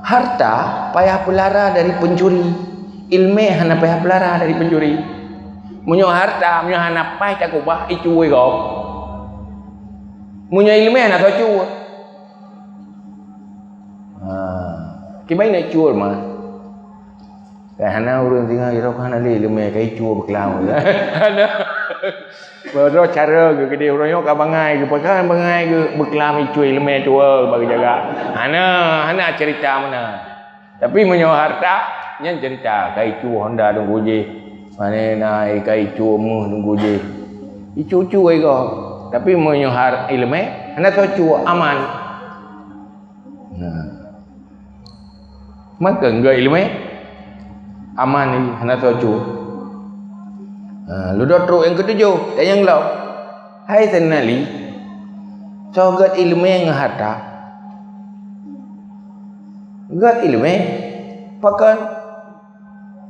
Harta payah pelara dari pencuri. Ilmu hana payah pelara dari pencuri. Munyo harta, munyo hana payah tak ubah icuwe kau. Munyo ilmu hana tak cuwe. Kibai nak cuwe mah. Hana orang tinggal irok hana le ilmu kai cuwe berkelau. Hana. Baru cara ke dia orang yok abangai ke pakai bangai ke berkelam icuwe ilmu cuwe bagi jaga. Hana cerita mana. Tapi munyo harta yang cerita kai cu Honda dong goje mana naik kai cu mu dong goje icu-cu ego tapi menyohar ilmu anda tahu cu aman maka enggak ilmu aman ni anda tahu cu lu dah teruk yang ketujuh dan yang lau hai Sinali sogat ilmu yang harta gat ilmu pakan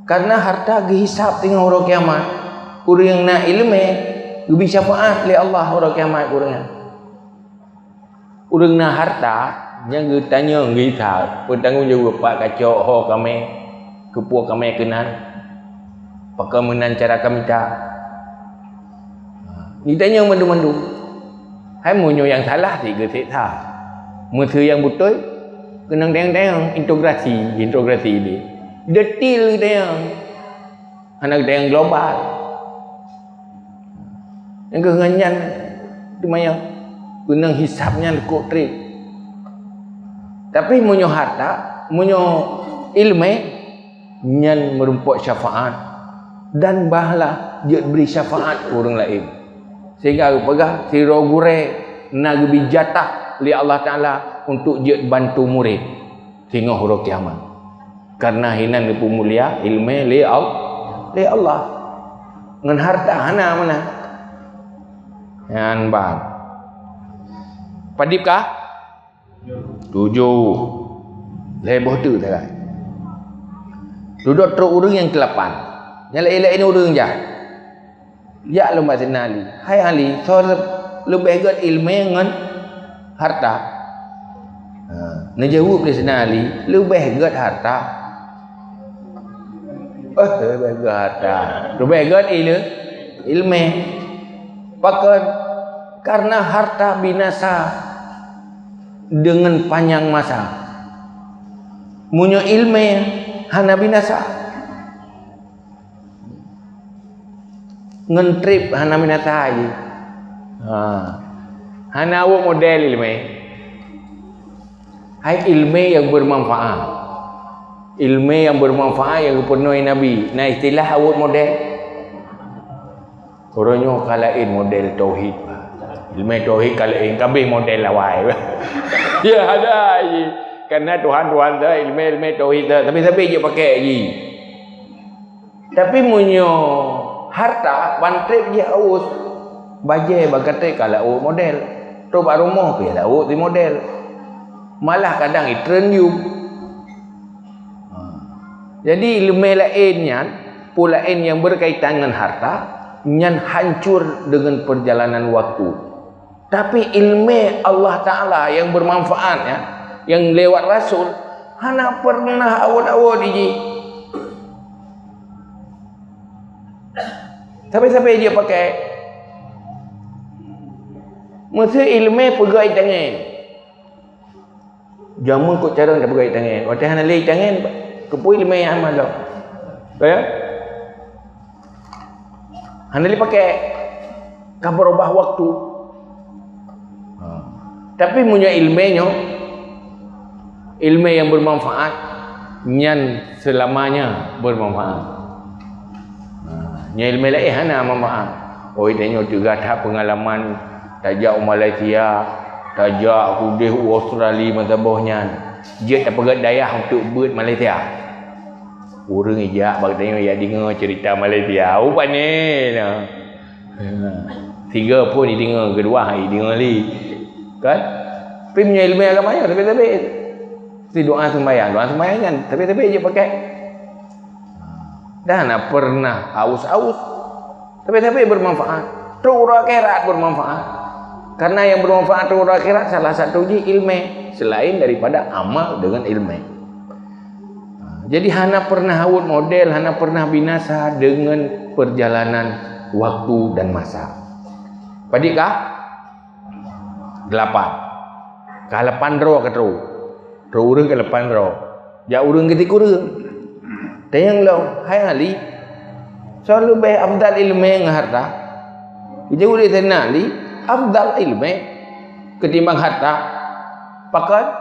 karena harta dihisap tengok orang kiamat. Orang yang nak ilmu bisa syafaat oleh Allah orang kiamat orangnya. Orang nak harta yang tanya kita bertanggungjawab pak kacau ho kami kepuak kami kenan. Pakai menan cara kami tak. Ni tanya mandu-mandu. Hai munyo yang salah ti ke tak tahu. Mutu yang betul kena tengok integrasi dia. Detil dia. Hana yang global. Yang kehenyan tu maya guna hisapnya kok trip. Tapi munyo harta, munyo ilmu nyan merumput syafaat dan bahlah dia beri syafaat orang lain. Sehingga pegah siro gure nak bijatah li Allah Taala untuk dia bantu murid sehingga huruf kiamat. Karena hinan lepu mulia ilmu li Allah. Ngan harta hana mana? Yan bang. Padip kah? 7. Leboh tu tak. Duduk teruk urang yang ke-8. Yang lain-lain urang je. Ya lomba senali. Hai Ali, so lebih gut ilmu dengan harta. Nak jawab dia senali, lebih gut harta. Lebih gut harta. Lebih gut ilmu. Pakai karena harta binasa dengan panjang masa. Munyo ilmu hana binasa. Ngentrip hana binasa aja. Hana awak model ilmu. Hai ilmu yang bermanfaat. Ilmu yang bermanfaat yang dipenuhi Nabi. Nah istilah awak model. Orangnya kalain model tauhid. Ilmu tauhid kalain kabeh model lawai. Ya ada je. Karena Tuhan dah ilmu tauhid dah. Tapi je pakai je. Tapi munyo harta bantrip je aus. Baje bagate kalau model. Tu bak rumah pi lah di model. Malah kadang itrenium. Jadi ilmu lainnya pulain yang berkaitan dengan harta nyan hancur dengan perjalanan waktu. Tapi ilmu Allah Ta'ala yang bermanfaat ya, yang lewat Rasul hana pernah awal-awal diji. Sampai dia pakai mesti ilmu pegai tangan. Jamu kok cara dah pegai tangan. Waktu hana lei tangan kepui ilmu yang amal dah. Ya? Hana li pakai kan berubah waktu. Tapi punya ilmunya ilmu yang bermanfaat nyan selamanya bermanfaat. Nya ilmu lain hana manfaat. Oh tengok juga tak pengalaman tajak Malaysia, tajak hudih Australia mazhabnya. Dia tak pegat daya untuk buat Malaysia. Orang ijak bagi tengok ya dengar cerita Malaysia. Apa ni? Tiga pun didengar, kedua hari dengar li. Kan? Tapi punya ilmu agamanya tapi si doa sembahyang kan tapi je pakai. Dah nak pernah aus-aus tapi bermanfaat. Terus akhirat bermanfaat. Karena yang bermanfaat terus akhirat salah satu ilmu selain daripada amal dengan ilmu. Jadi hana pernah awut model, hana pernah binasa dengan perjalanan waktu dan masa. Padikkah? 8. Ka 8 roh ke terus. Terus urang ke 8 roh. Ja urang ke 3 urang. Tayang lo, hai Ali. Selalu baik afdal ilmu dengan harta. Dia boleh tanya Ali, afdal ilmu ketimbang harta. Pakat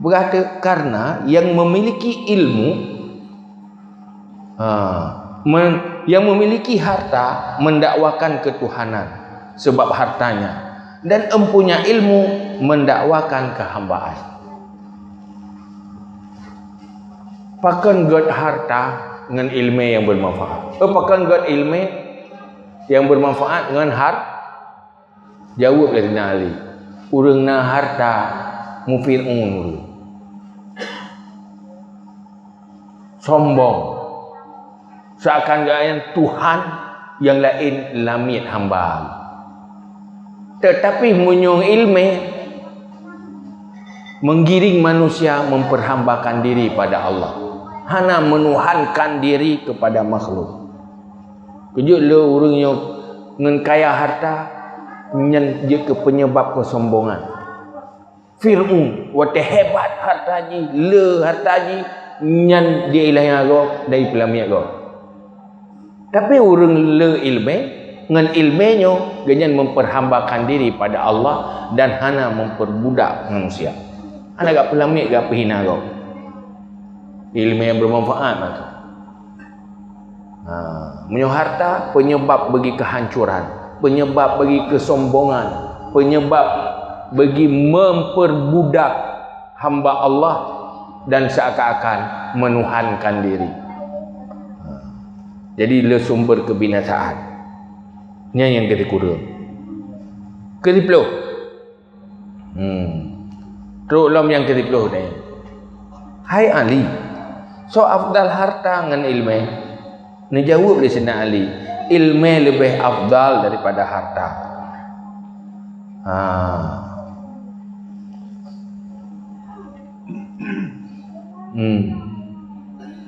berkata karena yang memiliki ilmu yang memiliki harta mendakwakan ketuhanan sebab hartanya dan empunya ilmu mendakwakan kehambaan. Pakan god harta dengan ilmu yang bermanfaat. Pakan god ilmu yang bermanfaat dengan jawab dari Ali. Urang na harta mufirun. Sombong. Seakan gaya Tuhan yang lain lamit hamba. Tetapi munyung ilmu menggiring manusia memperhambakan diri pada Allah. Hana menuhankan diri kepada makhluk. Kejut le urang yang ngen kaya harta nyen je ke penyebab kesombongan. Fir'un wate hebat hartaji, le hartaji nyen dia ilah yang agak dari pelamiat agak. Tapi orang le ilmu dengan ilmunya ganyan memperhambakan diri pada Allah dan hana memperbudak manusia. Hana gak pelamik gak pehina kau. Ilmu yang bermanfaat maka. Punya harta penyebab bagi kehancuran, penyebab bagi kesombongan, penyebab bagi memperbudak hamba Allah dan seakan-akan menuhankan diri. Jadi le sumber kebinasaan. Nya yang kita kurang. Ke-10. Teruk lam yang ke-10 ni. Hai Ali, so afdal harta dengan ilmu. Ni jawab dia Sayyidina Ali, ilmu lebih afdal daripada harta.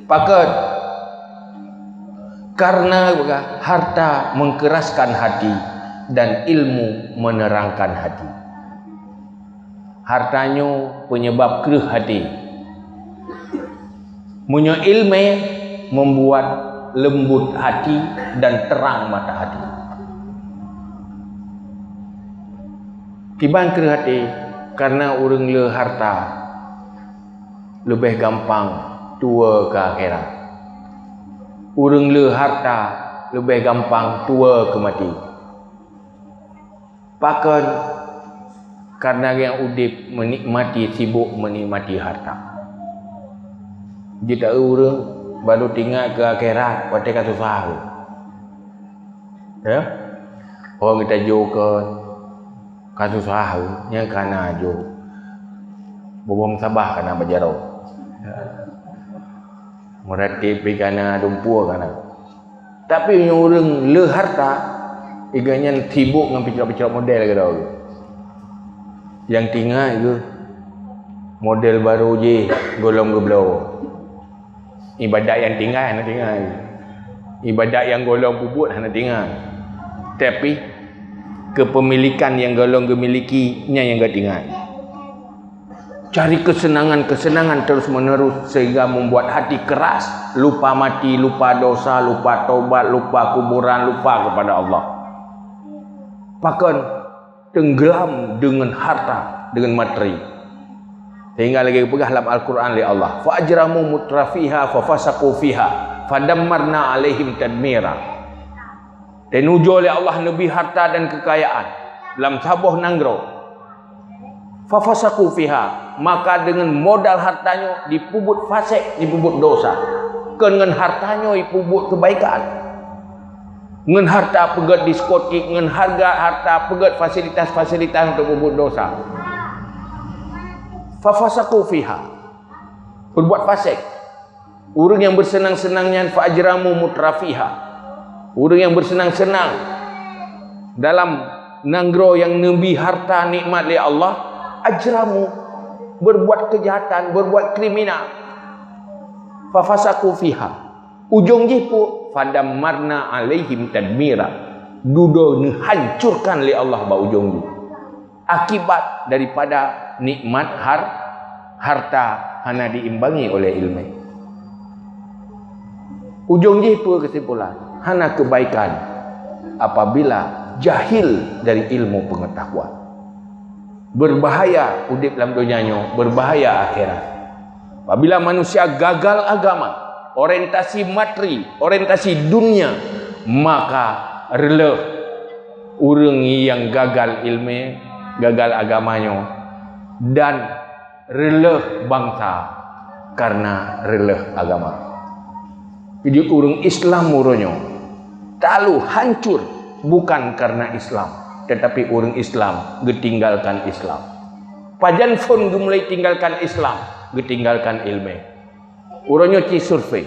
Pakat karena harta mengkeraskan hati dan ilmu menerangkan hati. Hartanya penyebab keruh hati. Punya ilmu membuat lembut hati dan terang mata hati. Tiban keruh hati karena orang le harta lebih gampang tua ke akhirat. Urang le harta lebih gampang tua ke mati. Pakan karena yang udip menikmati, sibuk menikmati harta. Jika urang baru tinggal ke akhirat, waktu kan susah. Ya? Orang kita jokan kan susah, yang kana jo. Bobong sabah kana berjarau. Meratip kana dumpur kana. Tapi yang orang le harta iganya sibuk dengan pikiran-pikiran model ke dah. Yang tinggal ke model baru je golong geblau. Ibadat yang tinggal nak tinggal. Ibadat yang golong bubut nak tinggal. Tapi kepemilikan yang golong gemilikinya yang gak tinggal. Cari kesenangan-kesenangan terus menerus sehingga membuat hati keras, lupa mati, lupa dosa, lupa taubat, lupa kuburan, lupa kepada Allah. Bahkan tenggelam dengan harta, dengan materi. Sehingga lagi pegah dalam Al-Quran oleh Allah. Fa ajramu mutrafiha fa fasaqu fiha fadammarna alaihim tadmira. Dan ujo oleh Allah lebih harta dan kekayaan dalam sabuh nanggro. Fa fasaqu fiha, maka dengan modal hartanya dipubut fasik, dipubut dosa. Dengan hartanya dipubut kebaikan. Dengan harta pegat diskotik, dengan harta pegat fasilitas-fasilitas untuk pubut dosa. Fa fasaqu fiha, berbuat fasik. Orang yang bersenang-senangnya fa ajramu mutrafiha. Orang yang bersenang-senang dalam nanggro yang nembi harta nikmat oleh Allah, ajramu, berbuat kejahatan, berbuat kriminal. Fa fasaqu fiha, ujung jipu fadammarna alaihim tadmira, dudo hancurkan oleh Allah ba ujung jipu. Akibat daripada nikmat harta hanya diimbangi oleh ilmu. Ujung jipu kesimpulan, hanya kebaikan apabila jahil dari ilmu pengetahuan. Berbahaya udip dalam dunianya, berbahaya akhirat. Apabila manusia gagal agama, orientasi materi, orientasi dunia, maka releh orang yang gagal ilmu, gagal agamanya, dan releh bangsa karena releh agama. Jadi orang Islam muronyo talu hancur bukan karena Islam, tetapi orang Islam getinggalkan Islam. Pajan pun mulai tinggalkan Islam, getinggalkan ilmu. Uronyo ci survei.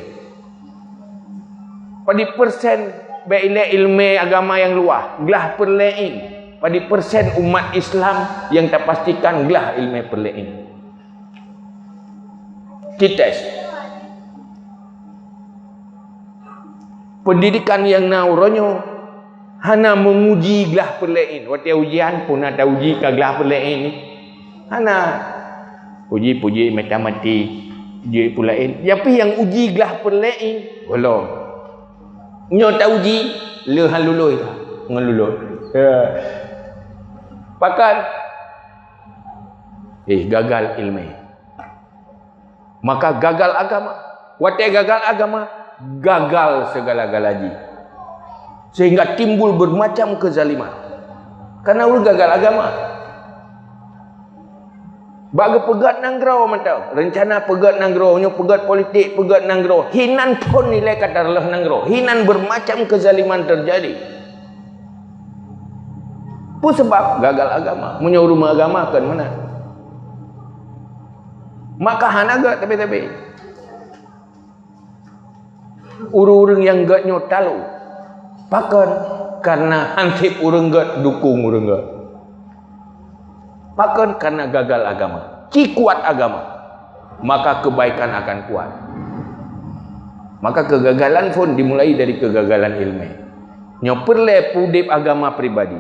Pada persen beile ilmu agama yang luah, gelah perlein. Pada persen umat Islam yang tak pastikan gelah ilmu perlein. Cites. Pendidikan yang nauronyo hana menguji gelah perlein. Waktu ujian pun ada uji ke gelah perlein ni. Hana uji matematik, uji perlein. Tapi yang uji gelah perlein belum. Nyo tauji le han luluh dah. Ngeluluh. Pakan gagal ilmu. Maka gagal agama. Watai gagal agama, gagal segala-galaji. Sehingga timbul bermacam kezaliman. Karena ulun gagal agama. Baga pegat nanggrau mata. Rencana pegat nanggrau, nyo pegat politik, pegat nanggrau. Hinan pun nilai kata Allah nanggrau. Hinan bermacam kezaliman terjadi. Pun sebab gagal agama. Menyuruh agama kan mana? Maka hanaga tapi urung-urung yang gat nyo talu. Pakan karena hansip urung gat dukung urung gat. Pakan karena gagal agama. Ci kuat agama, maka kebaikan akan kuat. Maka kegagalan pun dimulai dari kegagalan ilmu. Nyo perle pudip agama pribadi,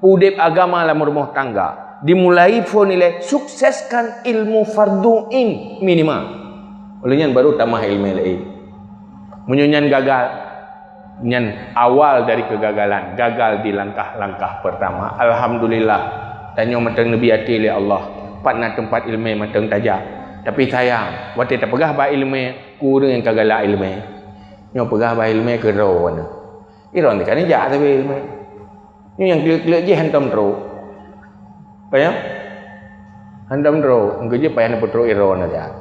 pudip agama dalam rumah tangga. Dimulai pun nilai sukseskan ilmu fardu'in minimal. Olehnya baru tambah ilmu lain. Menyunyan gagal, nyan awal dari kegagalan, gagal di langkah-langkah pertama. Alhamdulillah, tanya matang Nabi ati oleh Allah, patna tempat ilmu matang tajak. Tapi sayang, waktu tak pegah ba ilmu, kurang yang kagala ilmu. Nyo pegah ba ilmu ke ro mana. Iron kan jak tapi ilmu. Nyo yang kelak je hantam ro. Payah? Handam ro, engko je payah nak petro iron aja.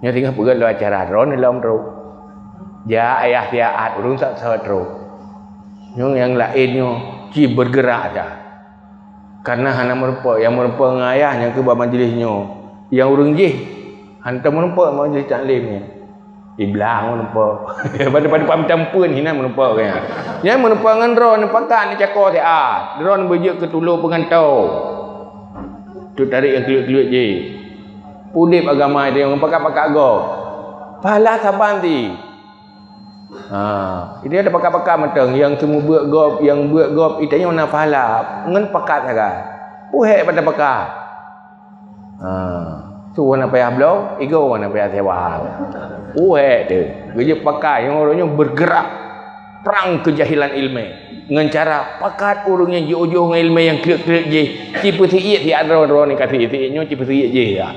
Nyo tinggal pegah lo acara ron dalam ro. Ja ayah tiaat urung tak ro. Nyo yang lain nyo ci bergerak aja. Karena hana merupa yang merupa dengan ayahnya ke majlisnya. Yang urung je hantam merupa majlis taklimnya. Iblang merupa. Pada pam pun hina merupa kan. Yang merupa dengan ron pakan ni cakor tiaat. Ron berjek ke tulu pengantau. Tu tarik yang keluar-keluar je. Pudip agama dia yang pakat-pakat go. Pahala saban ti. Ini ada pakat-pakat matang yang semua buat gop, yang buat gop itanya mana pahala. Ngan pakat saja. Puhek pada pakat. Tu warna payah belau, ego warna payah sewa. Puhek tu. Kerja pakat yang orangnya bergerak perang kejahilan ilmu. Dengan cara pakat orang yang jauh-jauh dengan ilmu yang klik-klik je. Cipu siit di adron-adron ni kata siitnya cipu siit je ya.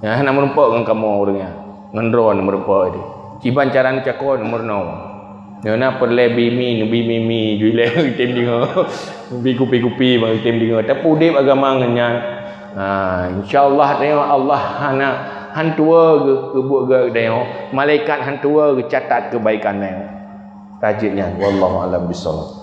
Ya nak merempak dengan kamu orangnya. Dengan drone merempak dia. Ciban cara ni cakap nomor 0. Dia nak perle bimi juile tim dingo. Kupi-kupi bang tim dingo. Tapi udip agama ngenya. Insya-Allah tengok Allah hana hantua ke buat ke tengok. Malaikat hantua ke catat kebaikan dia. Tajiknya wallahu alam bisawab.